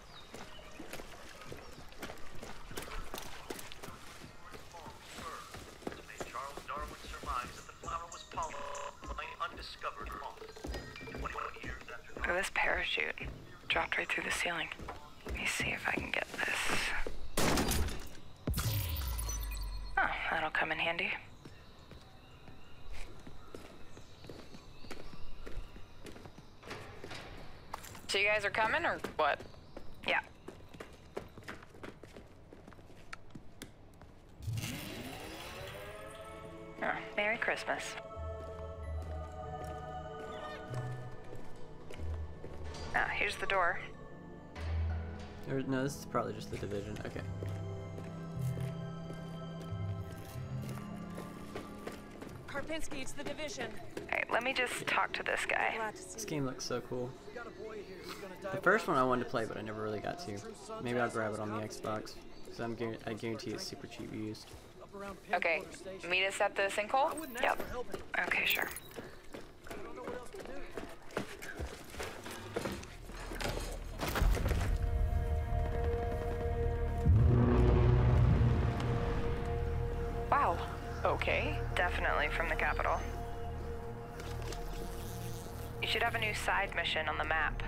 Look at this parachute. Dropped right through the ceiling. Let me see if I can get this. Oh, that'll come in handy. So you guys are coming, or what? Yeah. Oh, Merry Christmas. Ah, here's the door. Or, no, this is probably just the Division. Okay. Karpinski, it's the Division. Alright, let me just talk to this guy. This game looks so cool. The first one I wanted to play, but I never really got to. Maybe I'll grab it on the Xbox, because I guarantee it's super cheap used. Okay, meet us at the sinkhole? Yep. Okay, sure. Wow. Okay. Definitely from the capital. You should have a new side mission on the map.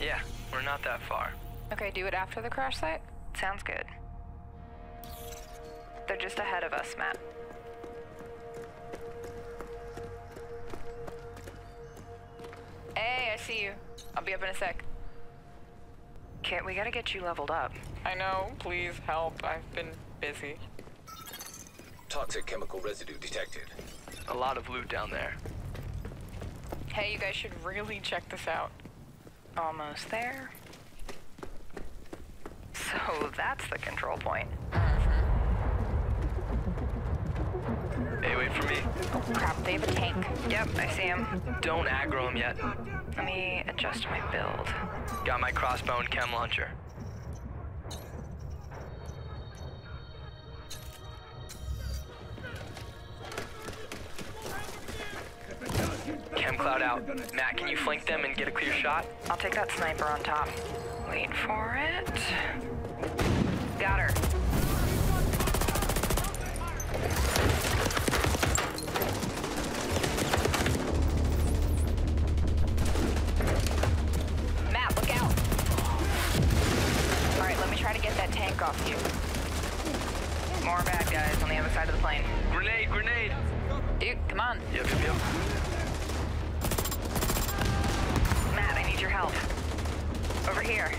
Yeah, we're not that far. Okay, do it after the crash site? Sounds good. They're just ahead of us, Matt. Hey, I see you. I'll be up in a sec. Kit, we gotta get you leveled up. I know, please help. I've been busy. Toxic chemical residue detected. A lot of loot down there. Hey, you guys should really check this out. Almost there. So that's the control point. Hey, wait for me. Oh crap, they have a tank. Yep, I see him. Don't aggro him yet. Let me adjust my build. Got my crossbow and chem launcher. Chem cloud out. Matt, can you flank them and get a clear shot? I'll take that sniper on top. Wait for it. Got her. Matt, look out. All right, let me try to get that tank off you. More bad guys on the other side of the plane. Grenade, grenade. Dude, come on. Yep. Matt, I need your help. Over here.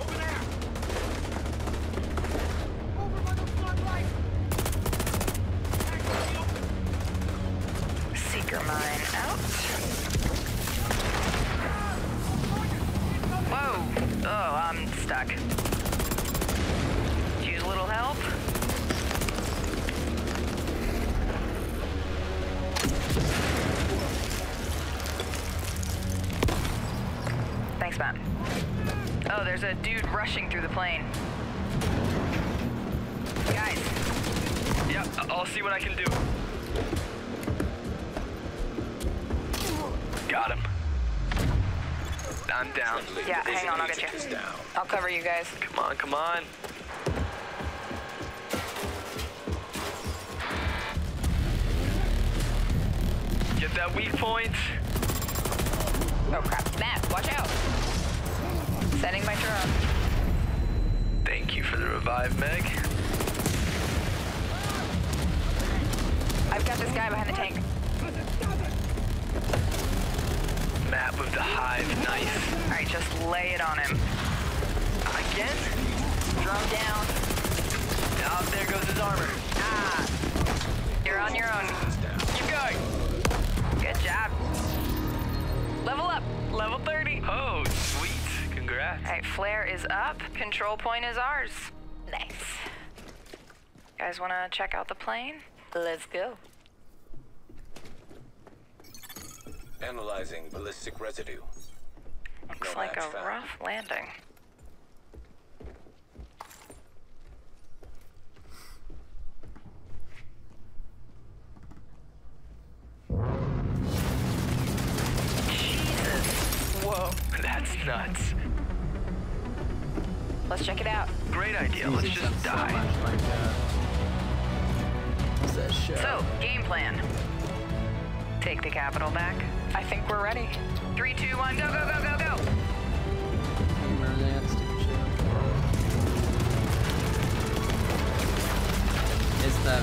Seeker mine out. Whoa. Oh, I'm stuck. Use a little help. Thanks, Matt. Oh, there's a dude rushing through the plane. Guys. Yep, I'll see what I can do. Got him. I'm down. Yeah, hang on, I'll get you. I'll cover you guys. Come on, come on. Get that weak point. Oh crap, Matt, watch out. Setting my drone. Thank you for the revive, Meg. I've got this guy behind the tank. Matt with the hive knife. All right, just lay it on him. Again? Drone down. Oh, there goes his armor. Ah, you're on your own. Keep going. Good job. Level up. Level 30. Oh, sweet. Congrats. All right, flare is up. Control point is ours. Nice. Guys want to check out the plane? Let's go. Analyzing ballistic residue. Looks like a rough landing. Whoa, that's nuts. Let's check it out. Great idea. Let's just die. So, game plan. Take the capital back. I think we're ready. 3, 2, 1, go, go, go, go, go. I remember that stupid shit. Is the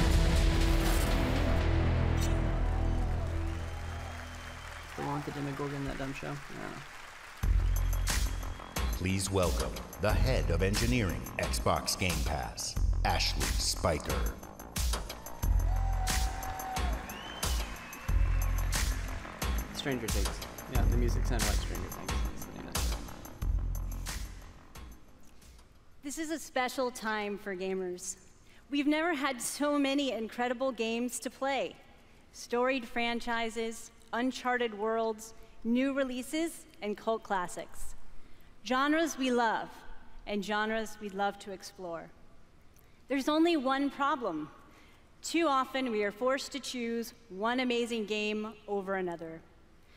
one with the Demogorgon, that dumb show? I don't know. Please welcome the head of engineering, Xbox Game Pass, Ashley Spiker. Stranger Things. Yeah, the music sounded like Stranger Things. That's the name of it. This is a special time for gamers. We've never had so many incredible games to play. Storied franchises, uncharted worlds, new releases, and cult classics. Genres we love, and genres we'd love to explore. There's only one problem. Too often we are forced to choose one amazing game over another.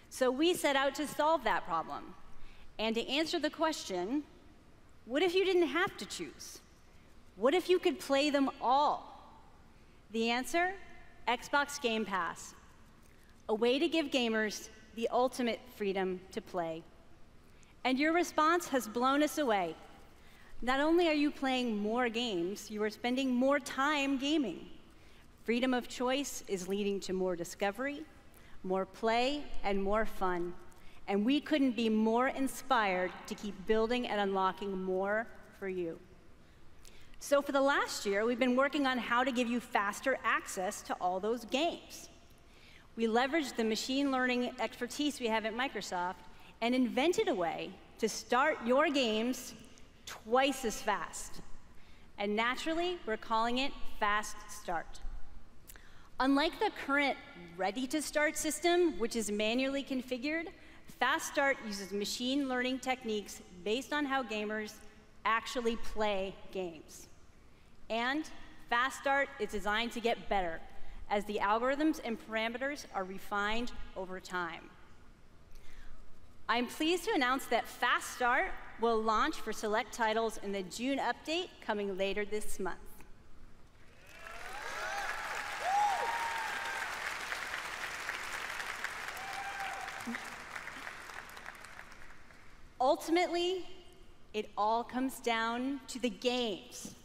So we set out to solve that problem, and to answer the question, what if you didn't have to choose? What if you could play them all? The answer? Xbox Game Pass. A way to give gamers the ultimate freedom to play. And your response has blown us away. Not only are you playing more games, you are spending more time gaming. Freedom of choice is leading to more discovery, more play, and more fun. And we couldn't be more inspired to keep building and unlocking more for you. So for the last year, we've been working on how to give you faster access to all those games. We leveraged the machine learning expertise we have at Microsoft and invented a way to start your games twice as fast. And naturally, we're calling it Fast Start. Unlike the current Ready to Start system, which is manually configured, Fast Start uses machine learning techniques based on how gamers actually play games. And Fast Start is designed to get better as the algorithms and parameters are refined over time. I'm pleased to announce that Fast Start will launch for select titles in the June update coming later this month. Ultimately, it all comes down to the games.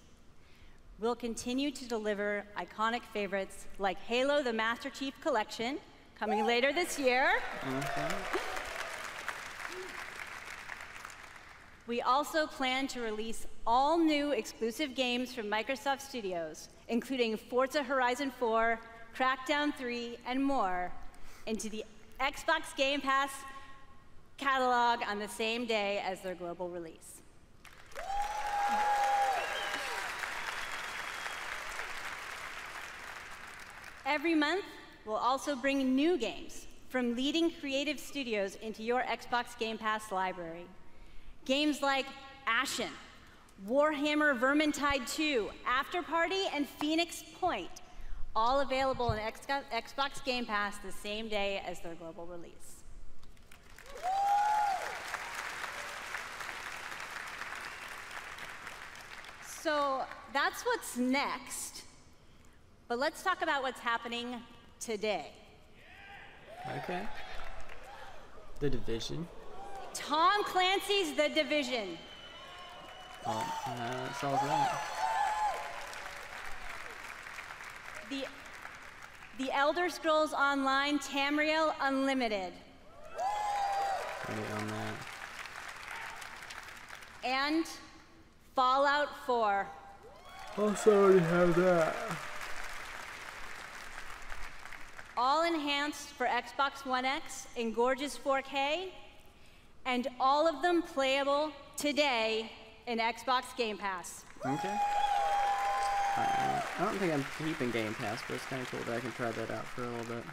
We'll continue to deliver iconic favorites like Halo: The Master Chief Collection, coming later this year. We also plan to release all new exclusive games from Microsoft Studios, including Forza Horizon 4, Crackdown 3, and more, into the Xbox Game Pass catalog on the same day as their global release. Every month, we'll also bring new games from leading creative studios into your Xbox Game Pass library. Games like Ashen, Warhammer Vermintide 2, After Party, and Phoenix Point, all available in Xbox Game Pass the same day as their global release. So that's what's next, but let's talk about what's happening today. Okay. The Division. Tom Clancy's The Division. Oh, solves that. The Elder Scrolls Online Tamriel Unlimited. On that. And Fallout 4. Also already have that. All enhanced for Xbox One X in gorgeous 4K, and all of them playable today in Xbox Game Pass. Okay. I don't think I'm keeping Game Pass, but it's kind of cool that I can try that out for a little bit.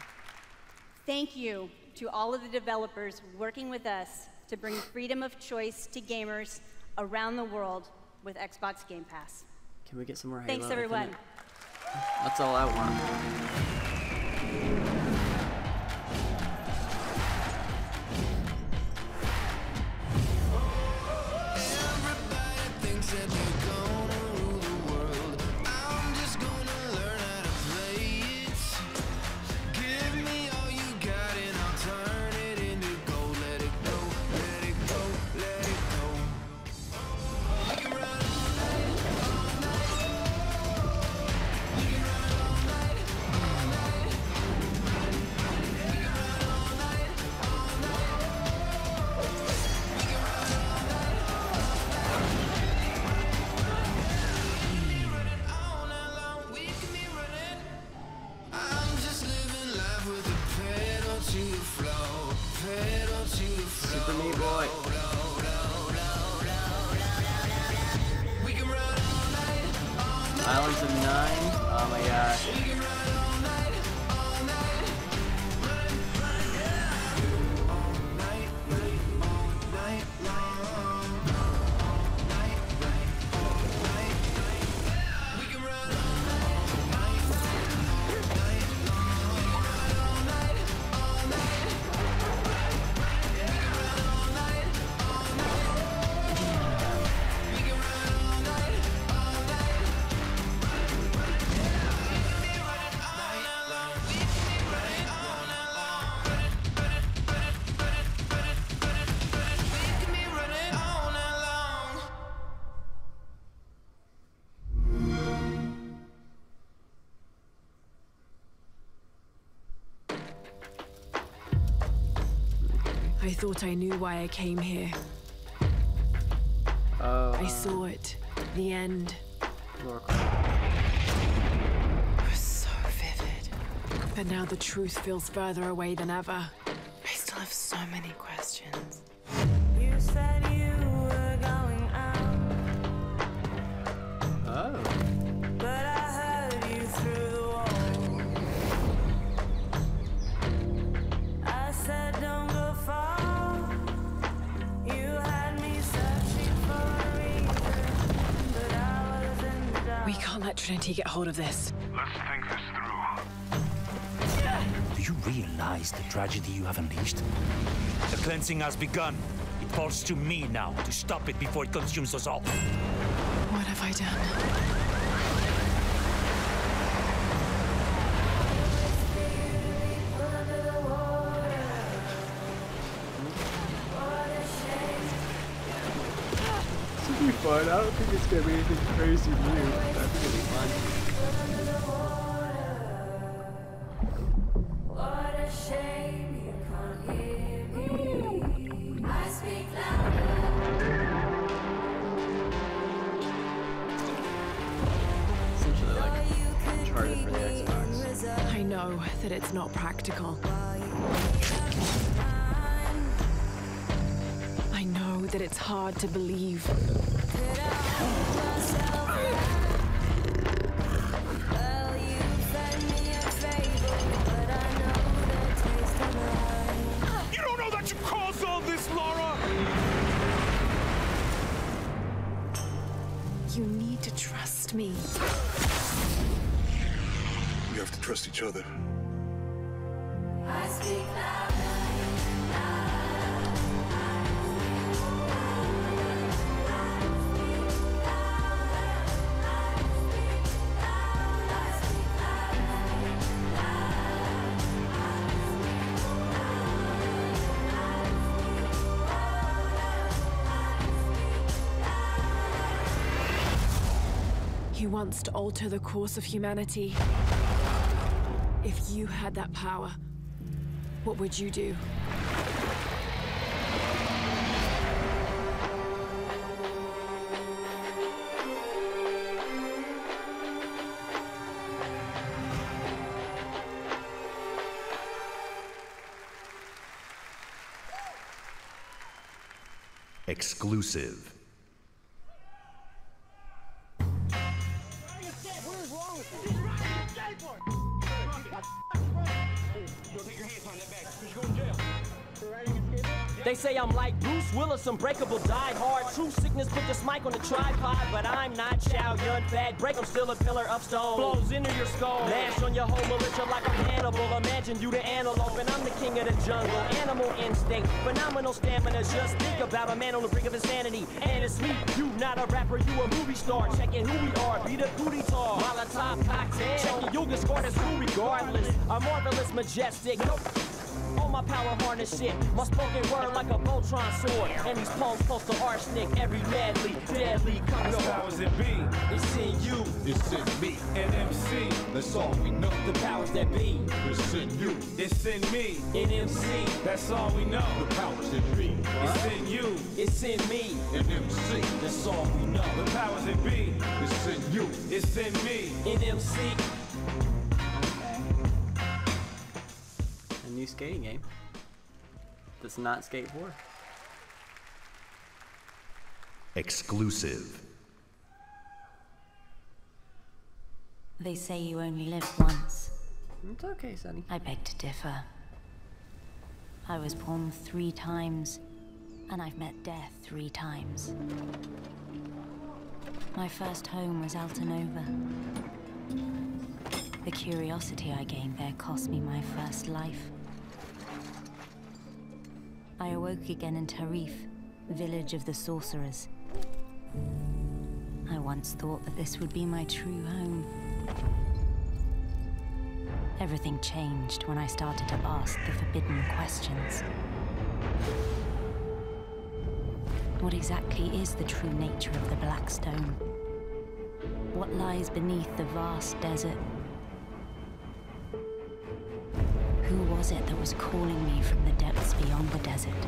Thank you to all of the developers working with us to bring freedom of choice to gamers around the world with Xbox Game Pass. Can we get some more Halo? Thanks, everyone. That's all I want. Super Meat Boy. Islands of Nine. Oh my gosh. I thought I knew why I came here. I saw it. The end. It was so vivid. But now the truth feels further away than ever. I still have so many questions. You said you were going out. Oh. But I heard you through the wall. I said don't go far. You had me searching for a reason, but I was in the dark. We can't let Trinity get hold of this. Let's think this through. Do you realize the tragedy you have unleashed? The cleansing has begun. It falls to me now to stop it before it consumes us all. What have I done? This will be fun. I don't think it's gonna be anything crazy new. I think it'll be fun. What a shame you can't hear me. I speak louder. Essentially like Uncharted for the Xbox. I know that it's not practical. I know that it's hard to believe. You don't know that you caused all this, Laura! You need to trust me. We have to trust each other. I speak He wants to alter the course of humanity. If you had that power, what would you do? Exclusive. They say I'm like Bruce Willis, unbreakable, died hard. True sickness, put this mic on the tripod. But I'm not Chow Yun Fat. Break, I'm still a pillar of stone. Blows into your skull. Lash on your whole militia like I'm Hannibal. Imagine you the antelope, and I'm the king of the jungle. Animal instinct, phenomenal stamina. Just think about a man on the brink of insanity. And it's me, you not a rapper, you a movie star. Checking who we are, be the booty tall. Molotov cocktail. Checking you can score this crew regardless. A marvelous, majestic. Nope. All my power harness shit, my spoken word like a Voltron sword. And these poems close to arsenic, every madly, deadly comes The powers that be, it's in you, it's in me, and MC. That's all we know. the powers that be, It's in you, it's in me, in MC, that's all we know. The powers that be, it's in you, it's in me, and MC. that's all we know. The powers that be, It's in you, it's in me. In MC, A new skating game that's not Skate 4. Exclusive. They say you only live once. It's okay, Sonny. I beg to differ. I was born 3 times, and I've met death 3 times. My first home was Altanova. The curiosity I gained there cost me my first life. I awoke again in Tarif, village of the sorcerers. I once thought that this would be my true home. Everything changed when I started to ask the forbidden questions. What exactly is the true nature of the Black Stone? What lies beneath the vast desert? Who was it that was calling me from the depths beyond the desert?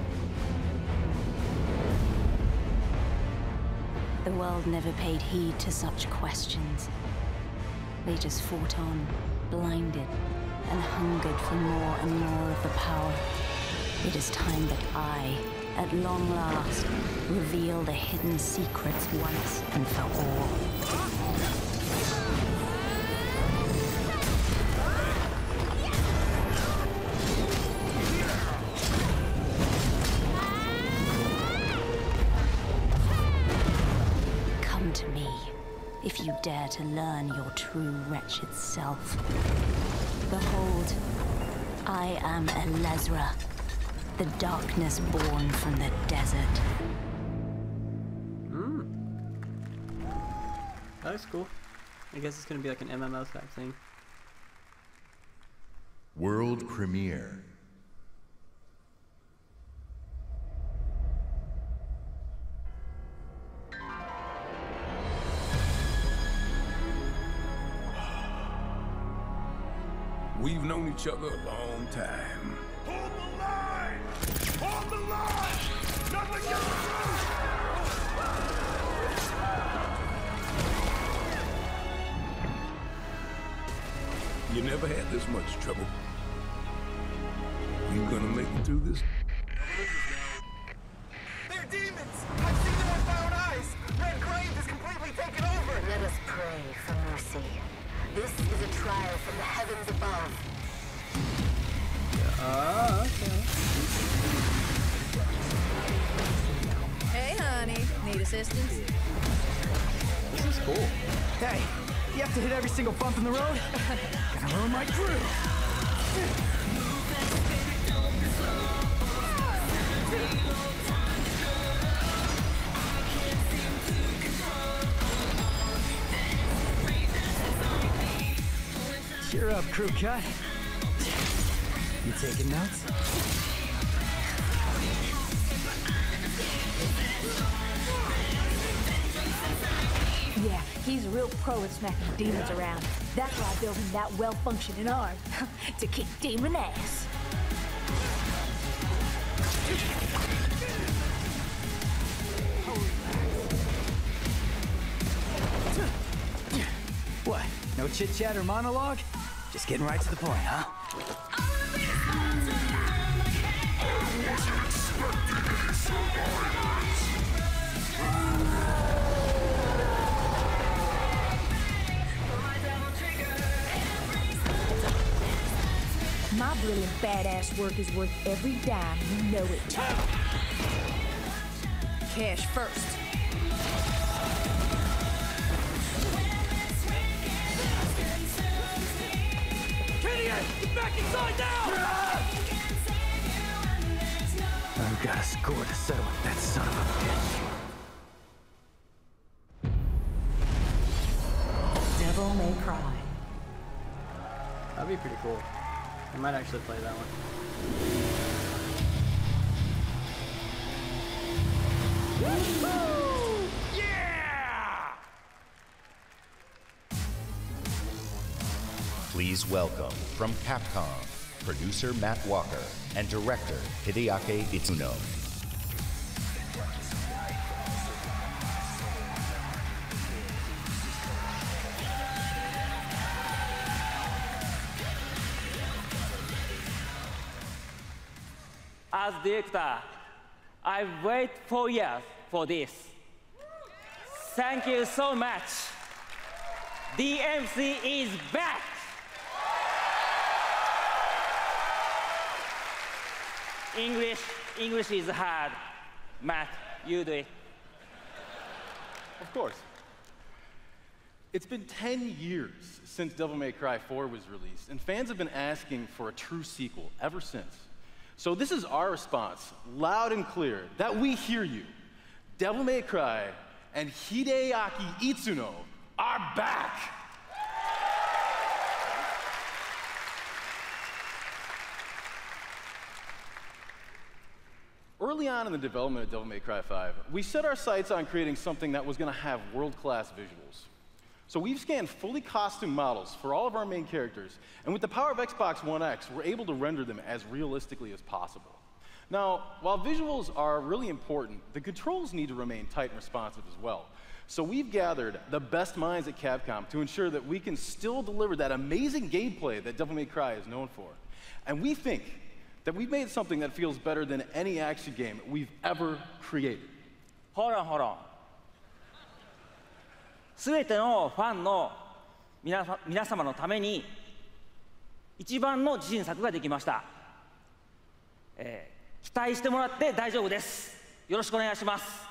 The world never paid heed to such questions. They just fought on, blinded, and hungered for more and more of the power. It is time that I, at long last, reveal the hidden secrets once and for all. Come to me, if you dare to learn your true wretched self. Behold, I am Elezra, the darkness born from the desert. That looks cool. I guess it's gonna be like an MMO type thing. World premiere. We've known each other a long time. Hold the line! Hold the line! Nothing gets through! You never had this much trouble. You gonna make it through this? They're demons! I've seen them with my own eyes! Red Grave is completely taken over! Let us pray for mercy. This is a trial from the heavens above. Okay. Hey, honey. Need assistance? This is cool. Hey, you have to hit every single bump in the road? Gonna ruin my crew! Cheer up, crew cut. You taking notes? Yeah, he's a real pro at smacking demons around. That's why I built him that well-functioning arm. To kick demon ass. What? No chit-chat or monologue? Just getting right to the point, huh? My brilliant badass work is worth every dime, you know it. Cash first. Kenny, get back inside now! I've got a score to settle with that son of a bitch. Devil May Cry. That'd be pretty cool. I might actually play that one. Woo! Yeah! Please welcome from Capcom, producer Matt Walker and director Hideaki Itsuno. As director, I've waited 4 years for this. Thank you so much. DMC is back! English is hard. Matt, you do it. Of course. It's been 10 years since Devil May Cry 4 was released, and fans have been asking for a true sequel ever since. So this is our response, loud and clear, that we hear you. Devil May Cry and Hideaki Itsuno are back! Early on in the development of Devil May Cry 5, we set our sights on creating something that was going to have world-class visuals. So we've scanned fully costumed models for all of our main characters, and with the power of Xbox One X, we're able to render them as realistically as possible. Now, while visuals are really important, the controls need to remain tight and responsive as well. So we've gathered the best minds at Capcom to ensure that we can still deliver that amazing gameplay that Devil May Cry is known for. And we think that we've made something that feels better than any action game we've ever created. Hold on. すべてのファンの皆様のために一番の自信作ができました。期待してもらって大丈夫です。よろしくお願いします。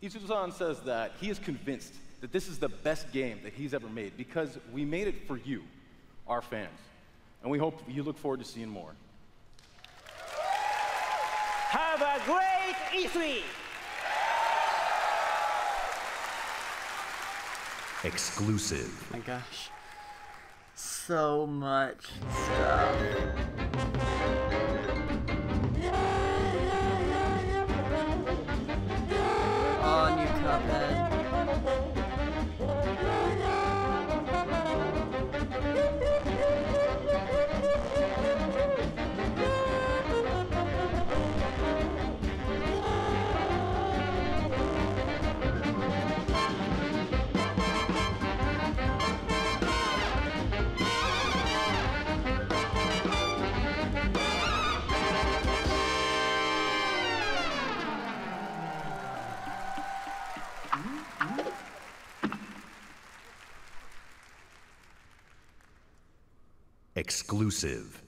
Itsuno-san says that he is convinced that this is the best game that he's ever made because we made it for you, our fans. And we hope you look forward to seeing more. Have a great E3! Exclusive. Oh my gosh. So much stuff. Oh, new Cuphead. Exclusive.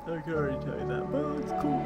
I can already tell you that, but it's cool.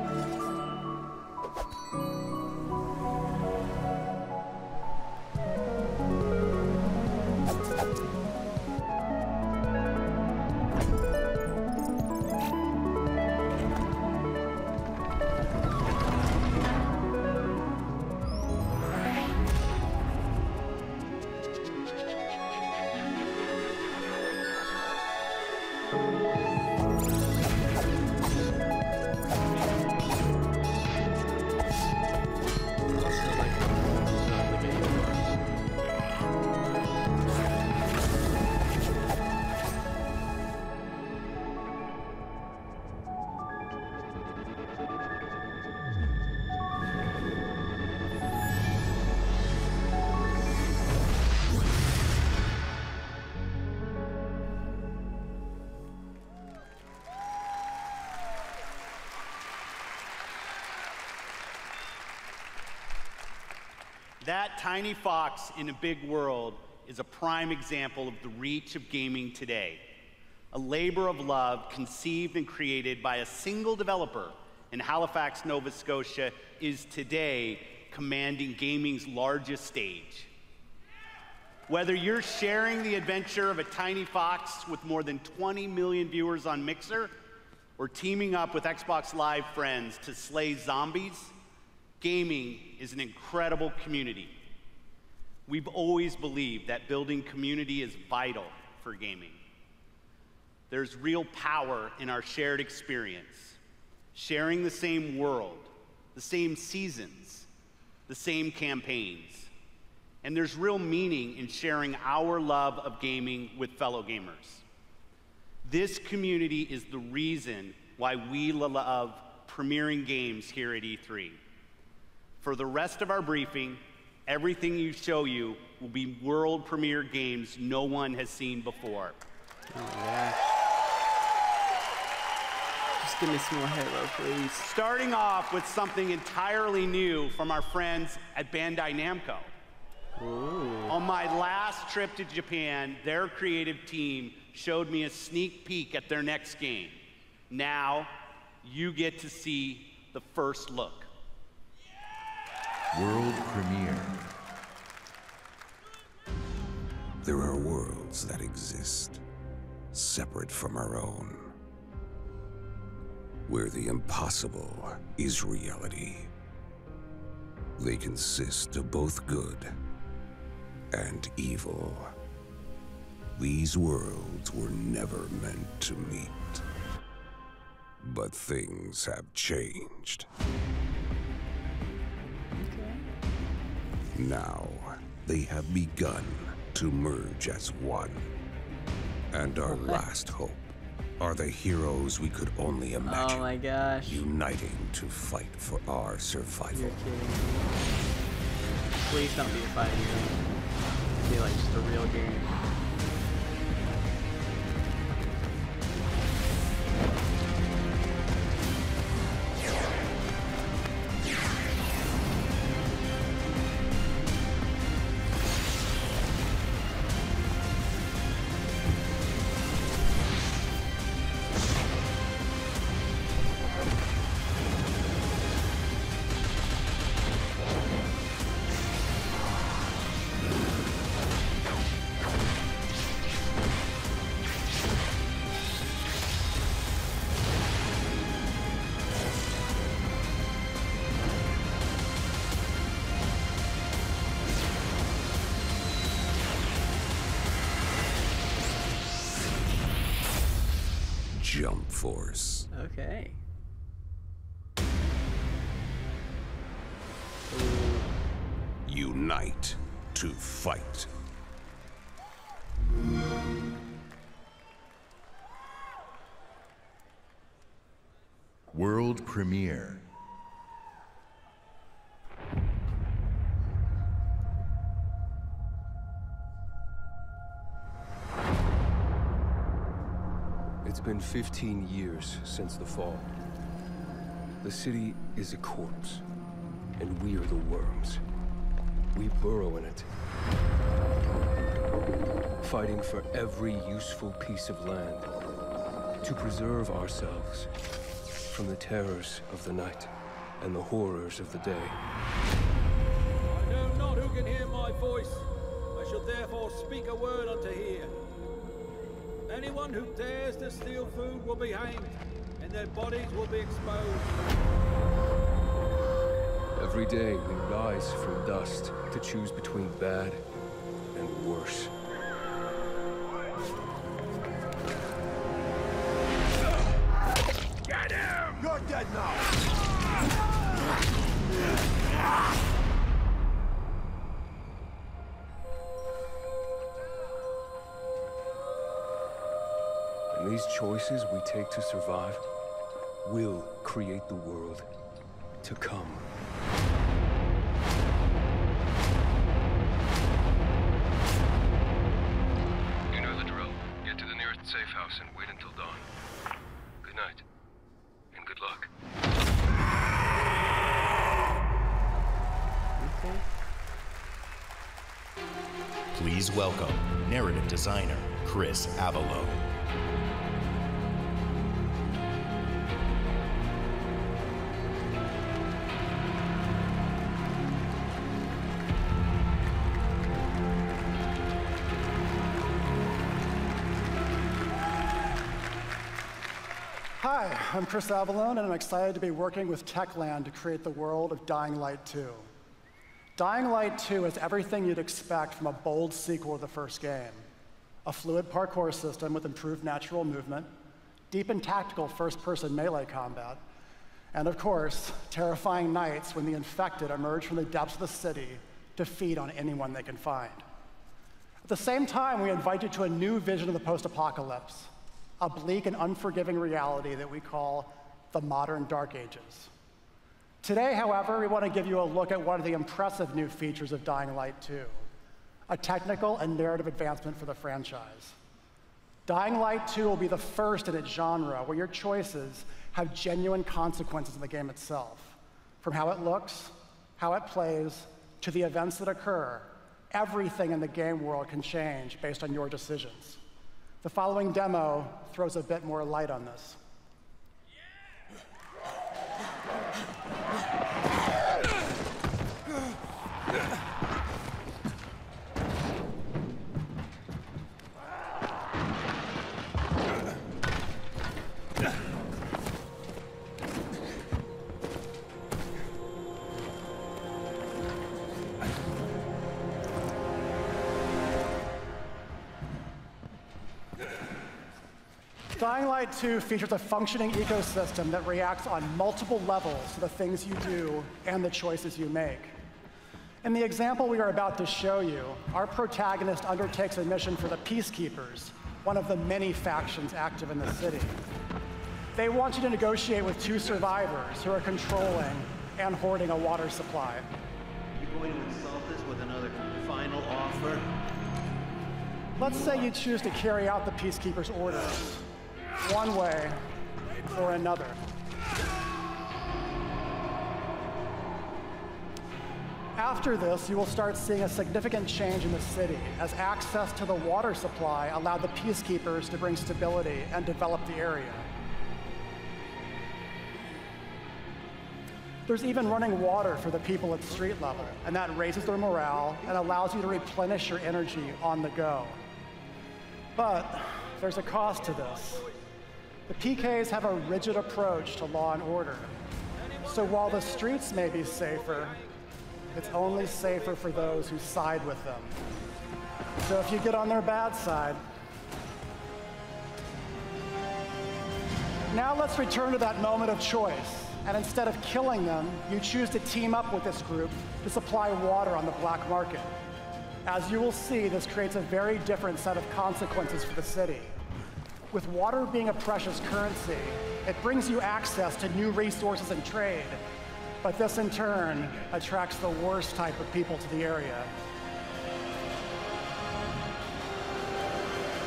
That tiny fox in a big world is a prime example of the reach of gaming today. A labor of love conceived and created by a single developer in Halifax, Nova Scotia is today commanding gaming's largest stage. Whether you're sharing the adventure of a tiny fox with more than 20 million viewers on Mixer, or teaming up with Xbox Live friends to slay zombies, gaming is an incredible community. We've always believed that building community is vital for gaming. There's real power in our shared experience, sharing the same world, the same seasons, the same campaigns. And there's real meaning in sharing our love of gaming with fellow gamers. This community is the reason why we love premiering games here at E3. For the rest of our briefing, everything you show you will be world premiere games no one has seen before. Oh, yeah. Just give me some more Halo, please. Starting off with something entirely new from our friends at Bandai Namco. Ooh. On my last trip to Japan, their creative team showed me a sneak peek at their next game. Now, you get to see the first look. World premiere. There are worlds that exist, separate from our own, where the impossible is reality. They consist of both good and evil. These worlds were never meant to meet. But things have changed. Now, they have begun to merge as one. And our last hope are the heroes we could only imagine. Oh my gosh. Uniting to fight for our survival. You're kidding me. Please don't be a fighting game. Be like just a real game. Jump Force. Okay. Unite to fight. World premiere. It's been 15 years since the fall. The city is a corpse, and we are the worms. We burrow in it, fighting for every useful piece of land to preserve ourselves from the terrors of the night and the horrors of the day. I know not who can hear my voice. I shall therefore speak a word unto here. Anyone who dares to steal food will be hanged, and their bodies will be exposed. Every day we rise from dust to choose between bad and worse. Get him! You're dead now! And these choices we take to survive will create the world to come. You know the drill. Get to the nearest safe house and wait until dawn. Good night. And good luck. Please welcome narrative designer Chris Avalo. Hi, I'm Chris Avallone, and I'm excited to be working with Techland to create the world of Dying Light 2. Dying Light 2 is everything you'd expect from a bold sequel to the first game. A fluid parkour system with improved natural movement, deep and tactical first-person melee combat, and of course, terrifying nights when the infected emerge from the depths of the city to feed on anyone they can find. At the same time, we invite you to a new vision of the post-apocalypse, a bleak and unforgiving reality that we call the modern Dark Ages. Today, however, we want to give you a look at one of the impressive new features of Dying Light 2, a technical and narrative advancement for the franchise. Dying Light 2 will be the first in its genre where your choices have genuine consequences in the game itself. From how it looks, how it plays, to the events that occur, everything in the game world can change based on your decisions. The following demo throws a bit more light on this. Dying Light 2 features a functioning ecosystem that reacts on multiple levels to the things you do and the choices you make. In the example we are about to show you, our protagonist undertakes a mission for the Peacekeepers, one of the many factions active in the city. They want you to negotiate with two survivors who are controlling and hoarding a water supply. You going to insult us with another final offer? Let's say you choose to carry out the Peacekeepers' orders, one way or another. After this, you will start seeing a significant change in the city as access to the water supply allowed the Peacekeepers to bring stability and develop the area. There's even running water for the people at street level, and that raises their morale and allows you to replenish your energy on the go. But there's a cost to this. The PKs have a rigid approach to law and order. So while the streets may be safer, it's only safer for those who side with them. So if you get on their bad side. Now let's return to that moment of choice. And instead of killing them, you choose to team up with this group to supply water on the black market. As you will see, this creates a very different set of consequences for the city. With water being a precious currency, it brings you access to new resources and trade, but this in turn attracts the worst type of people to the area.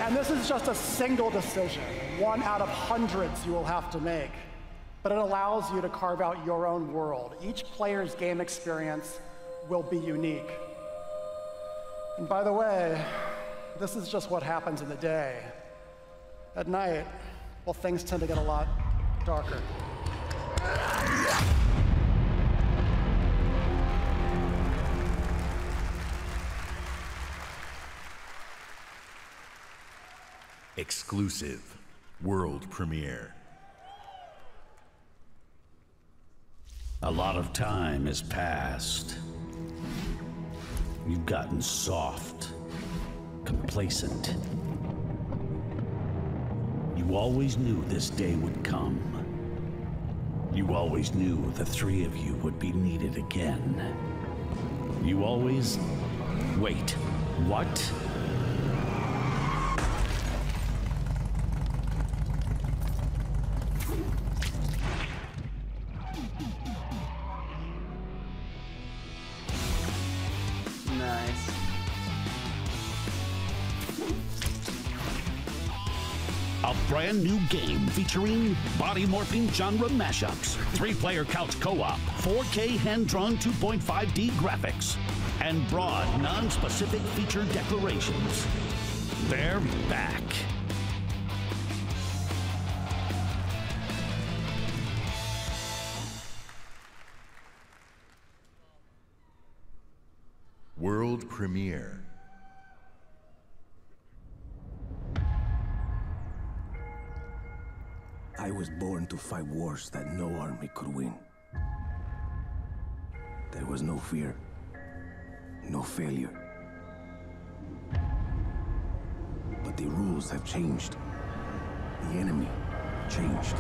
And this is just a single decision, one out of hundreds you will have to make, but it allows you to carve out your own world. Each player's game experience will be unique. And by the way, this is just what happens in the day. At night, well, things tend to get a lot darker. Exclusive world premiere. A lot of time has passed. You've gotten soft, complacent. You always knew this day would come. You always knew the three of you would be needed again. You always... Wait, what? A brand new game featuring body morphing genre mashups, 3-player couch co-op, 4K hand-drawn 2.5D graphics, and broad, non-specific feature declarations. They're back. World premiere. I was born to fight wars that no army could win. There was no fear, no failure. But the rules have changed. The enemy changed.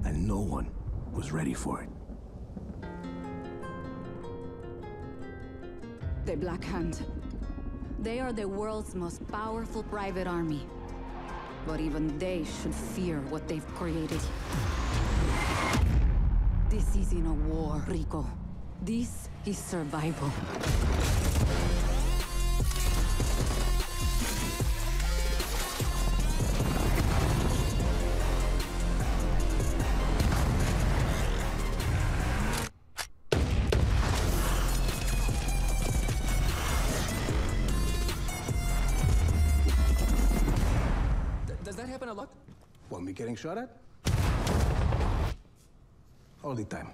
And no one was ready for it. The Black Hand. They are the world's most powerful private army. But even they should fear what they've created. This isn't a war, Rico. This is survival. Does that happen a lot? Want me getting shot at? All the time.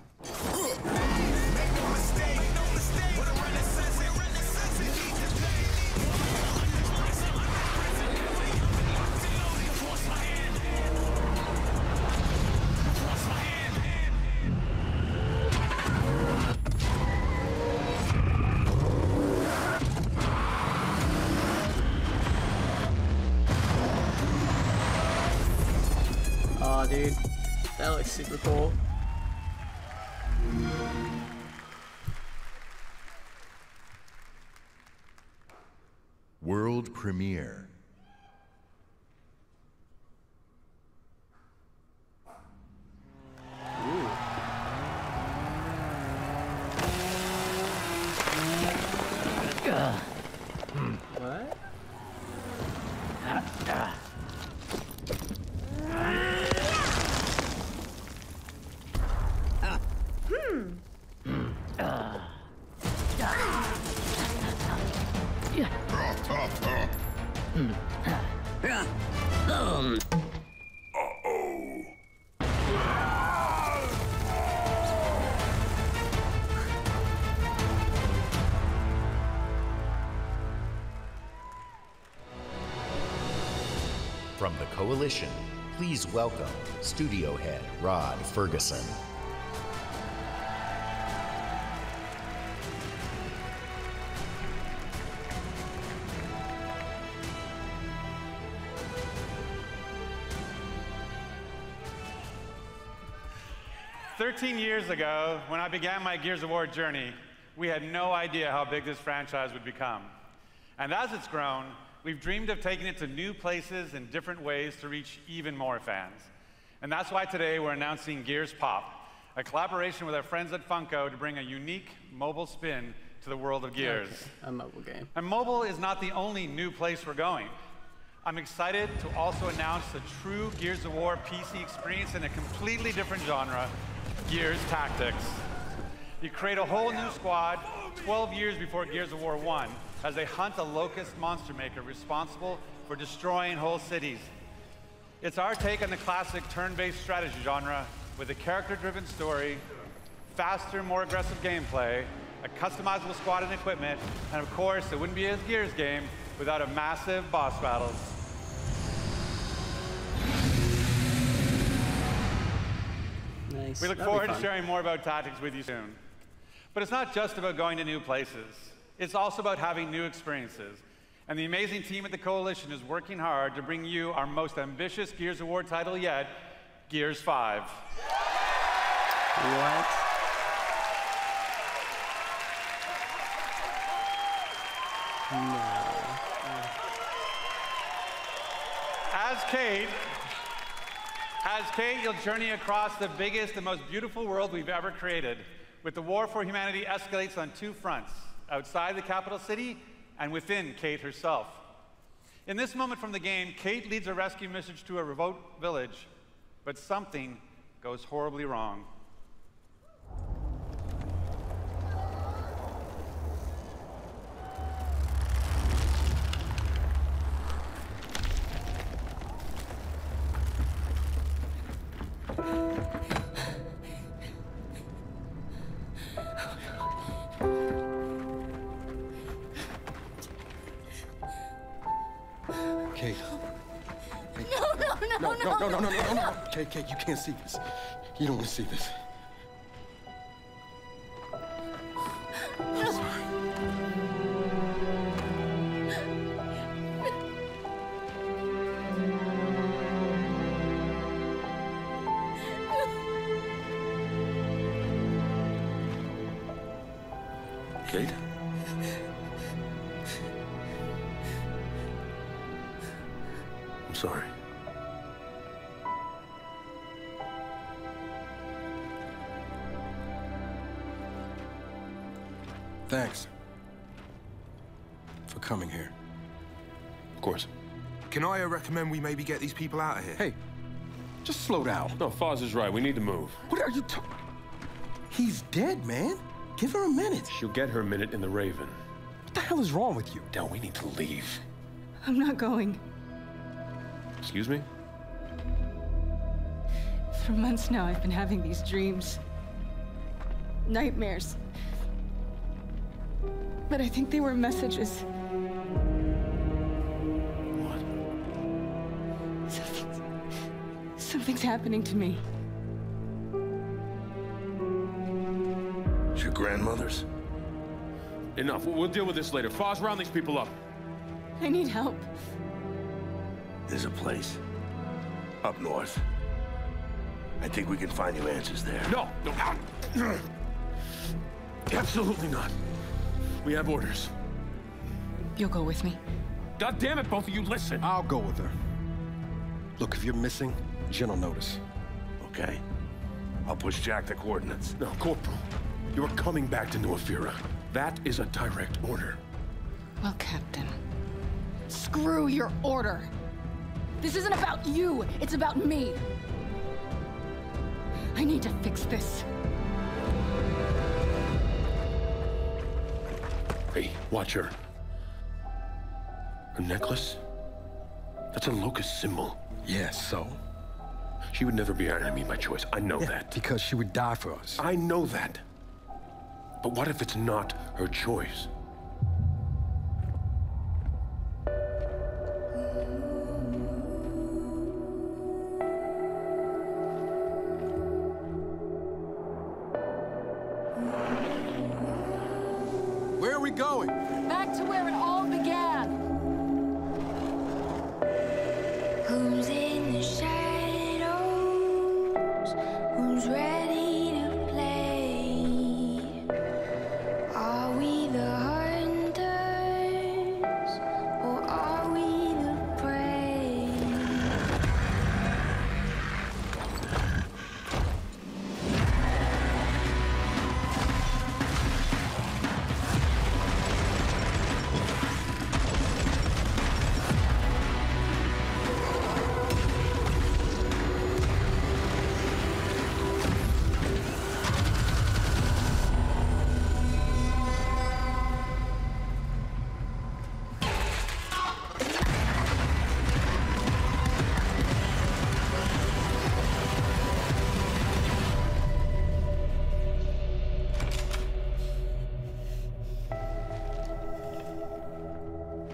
Aw, dude. That looks super cool. World premiere. What? From the Coalition, please welcome studio head Rod Ferguson. "13 years ago, when I began my Gears of War journey, we had no idea how big this franchise would become. And as it's grown, we've dreamed of taking it to new places in different ways to reach even more fans. And that's why today we're announcing Gears Pop, a collaboration with our friends at Funko to bring a unique mobile spin to the world of Gears. Okay, a mobile game. And mobile is not the only new place we're going. I'm excited to also announce the true Gears of War PC experience in a completely different genre, Gears Tactics. You create a whole new squad 12 years before Gears of War 1 as they hunt a locust monster maker responsible for destroying whole cities. It's our take on the classic turn-based strategy genre with a character-driven story, faster, more aggressive gameplay, a customizable squad and equipment, and of course, it wouldn't be a Gears game without a massive boss battle. Nice. We look That'll be forward to fun. sharing more about Tactics with you soon. But it's not just about going to new places. It's also about having new experiences. And the amazing team at the Coalition is working hard to bring you our most ambitious Gears of War title yet, Gears 5. What? No. As Kate, you'll journey across the biggest and most beautiful world we've ever created, with the war for humanity escalates on two fronts, outside the capital city and within Kate herself. In this moment from the game, Kate leads a rescue mission to a remote village, but something goes horribly wrong. Kate. No. Kate, you can't see this. You don't want to see this. I'm sorry. Kate? I'm sorry. Thanks. For coming here. Of course. Can I recommend we maybe get these people out of here? Hey, just slow down. No, Foz is right. We need to move. What are you He's dead, man. Give her a minute. She'll get her minute in the Raven. What the hell is wrong with you? Del, we need to leave. I'm not going. Excuse me? For months now, I've been having these dreams. Nightmares. But I think they were messages. Something's happening to me. It's your grandmother's? Enough. We'll deal with this later. Foz, round these people up. I need help. There's a place. Up north. I think we can find you answers there. No! No! Absolutely not. We have orders. You'll go with me. God damn it, both of you, listen! I'll go with her. Look, if you're missing, Jen will notice. Okay. I'll push Jack the coordinates. No, Corporal. You're coming back to New Ephyra. That is a direct order. Well, Captain, screw your order. This isn't about you, it's about me. I need to fix this. Hey, watch her. Her necklace? That's a locust symbol. Yeah, so? She would never be our enemy by choice. I know that. Because she would die for us. I know that. But what if it's not her choice? Where are we going? Back to where it all began. Who's in the shadows? Who's ready to play? Are we the hunters? Or are we the prey?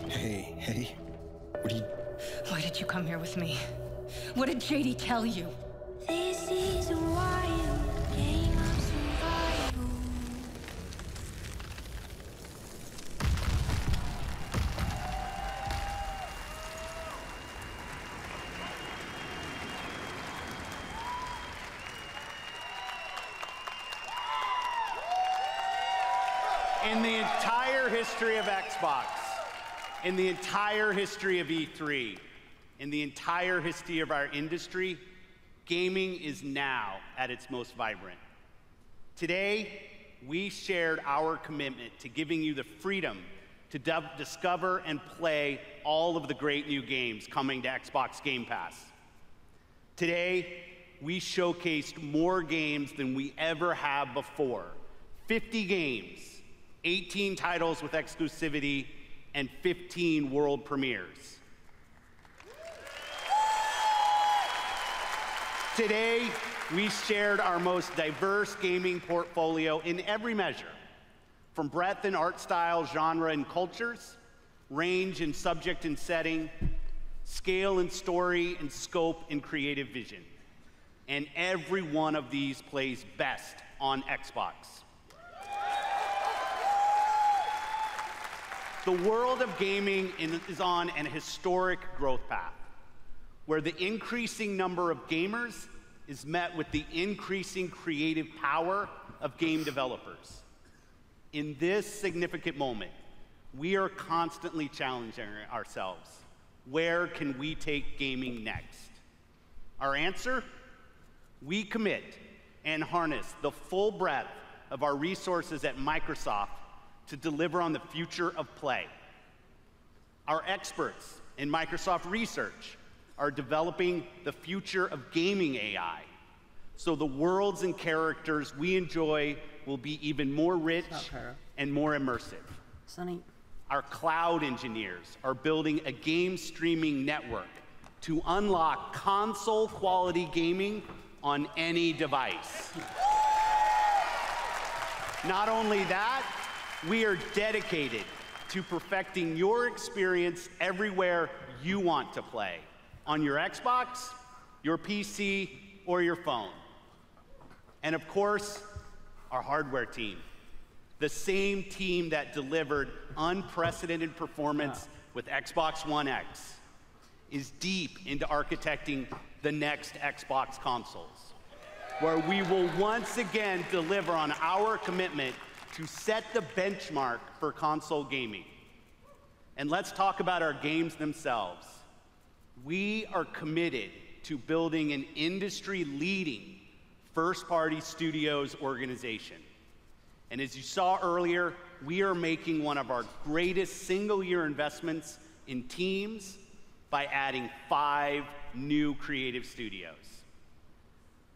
Hey, what are you... Why did you come here with me? What did JD tell you? This is a wild game of survival. In the entire history of Xbox, in the entire history of E3, in the entire history of our industry, gaming is now at its most vibrant. Today, we shared our commitment to giving you the freedom to discover and play all of the great new games coming to Xbox Game Pass. Today, we showcased more games than we ever have before. 50 games, 18 titles with exclusivity, and 15 world premieres. Today, we shared our most diverse gaming portfolio in every measure, from breadth in art style, genre, and cultures, range in subject and setting, scale and story, and scope and creative vision. And every one of these plays best on Xbox. The world of gaming is on an historic growth path, where the increasing number of gamers is met with the increasing creative power of game developers. In this significant moment, we are constantly challenging ourselves. Where can we take gaming next? Our answer? We commit and harness the full breadth of our resources at Microsoft to deliver on the future of play. Our experts in Microsoft Research are developing the future of gaming AI, so the worlds and characters we enjoy will be even more rich and more immersive. Sonny. Our cloud engineers are building a game streaming network to unlock console-quality gaming on any device. Not only that, we are dedicated to perfecting your experience everywhere you want to play, on your Xbox, your PC, or your phone. And of course, our hardware team, the same team that delivered unprecedented performance with Xbox One X, is deep into architecting the next Xbox consoles, where we will once again deliver on our commitment to set the benchmark for console gaming. And let's talk about our games themselves. We are committed to building an industry-leading first-party studios organization. And as you saw earlier, we are making one of our greatest single-year investments in teams by adding 5 new creative studios.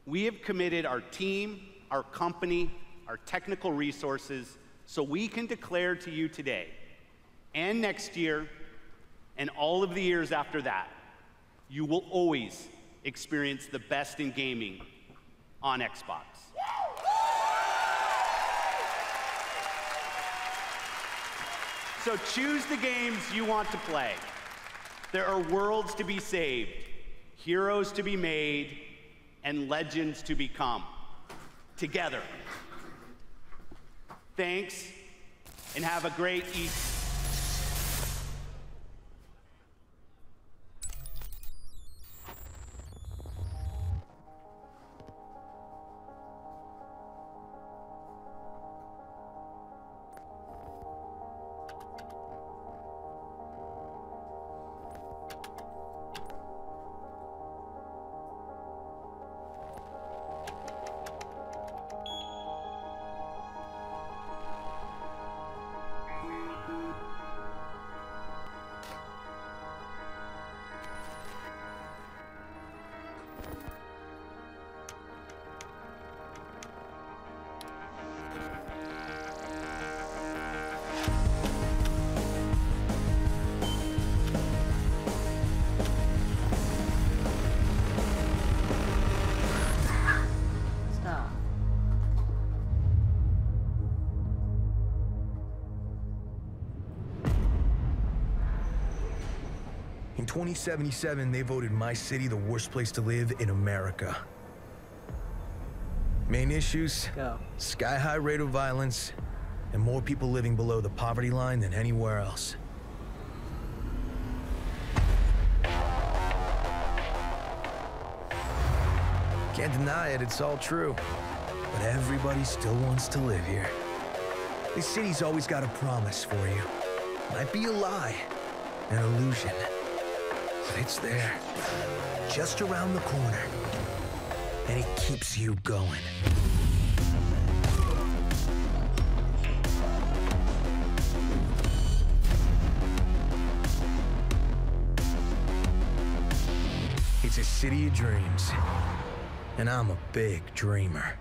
We have committed our team, our company, our technical resources, so we can declare to you today, and next year, and all of the years after that, you will always experience the best in gaming on Xbox. So choose the games you want to play. There are worlds to be saved, heroes to be made, and legends to become. Together. Thanks, and have a great Easter. In 2077, they voted my city the worst place to live in America. Main issues? Sky-high rate of violence, and more people living below the poverty line than anywhere else. Can't deny it, it's all true. But everybody still wants to live here. This city's always got a promise for you. Might be a lie, an illusion. But it's there, just around the corner. And it keeps you going. It's a city of dreams. And I'm a big dreamer.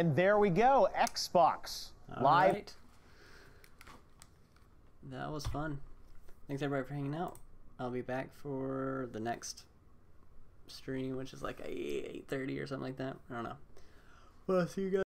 And there we go, Xbox All Live. right. That was fun. Thanks everybody for hanging out. I'll be back for the next stream, which is like 8:30 or something like that. I don't know. Well, see you guys.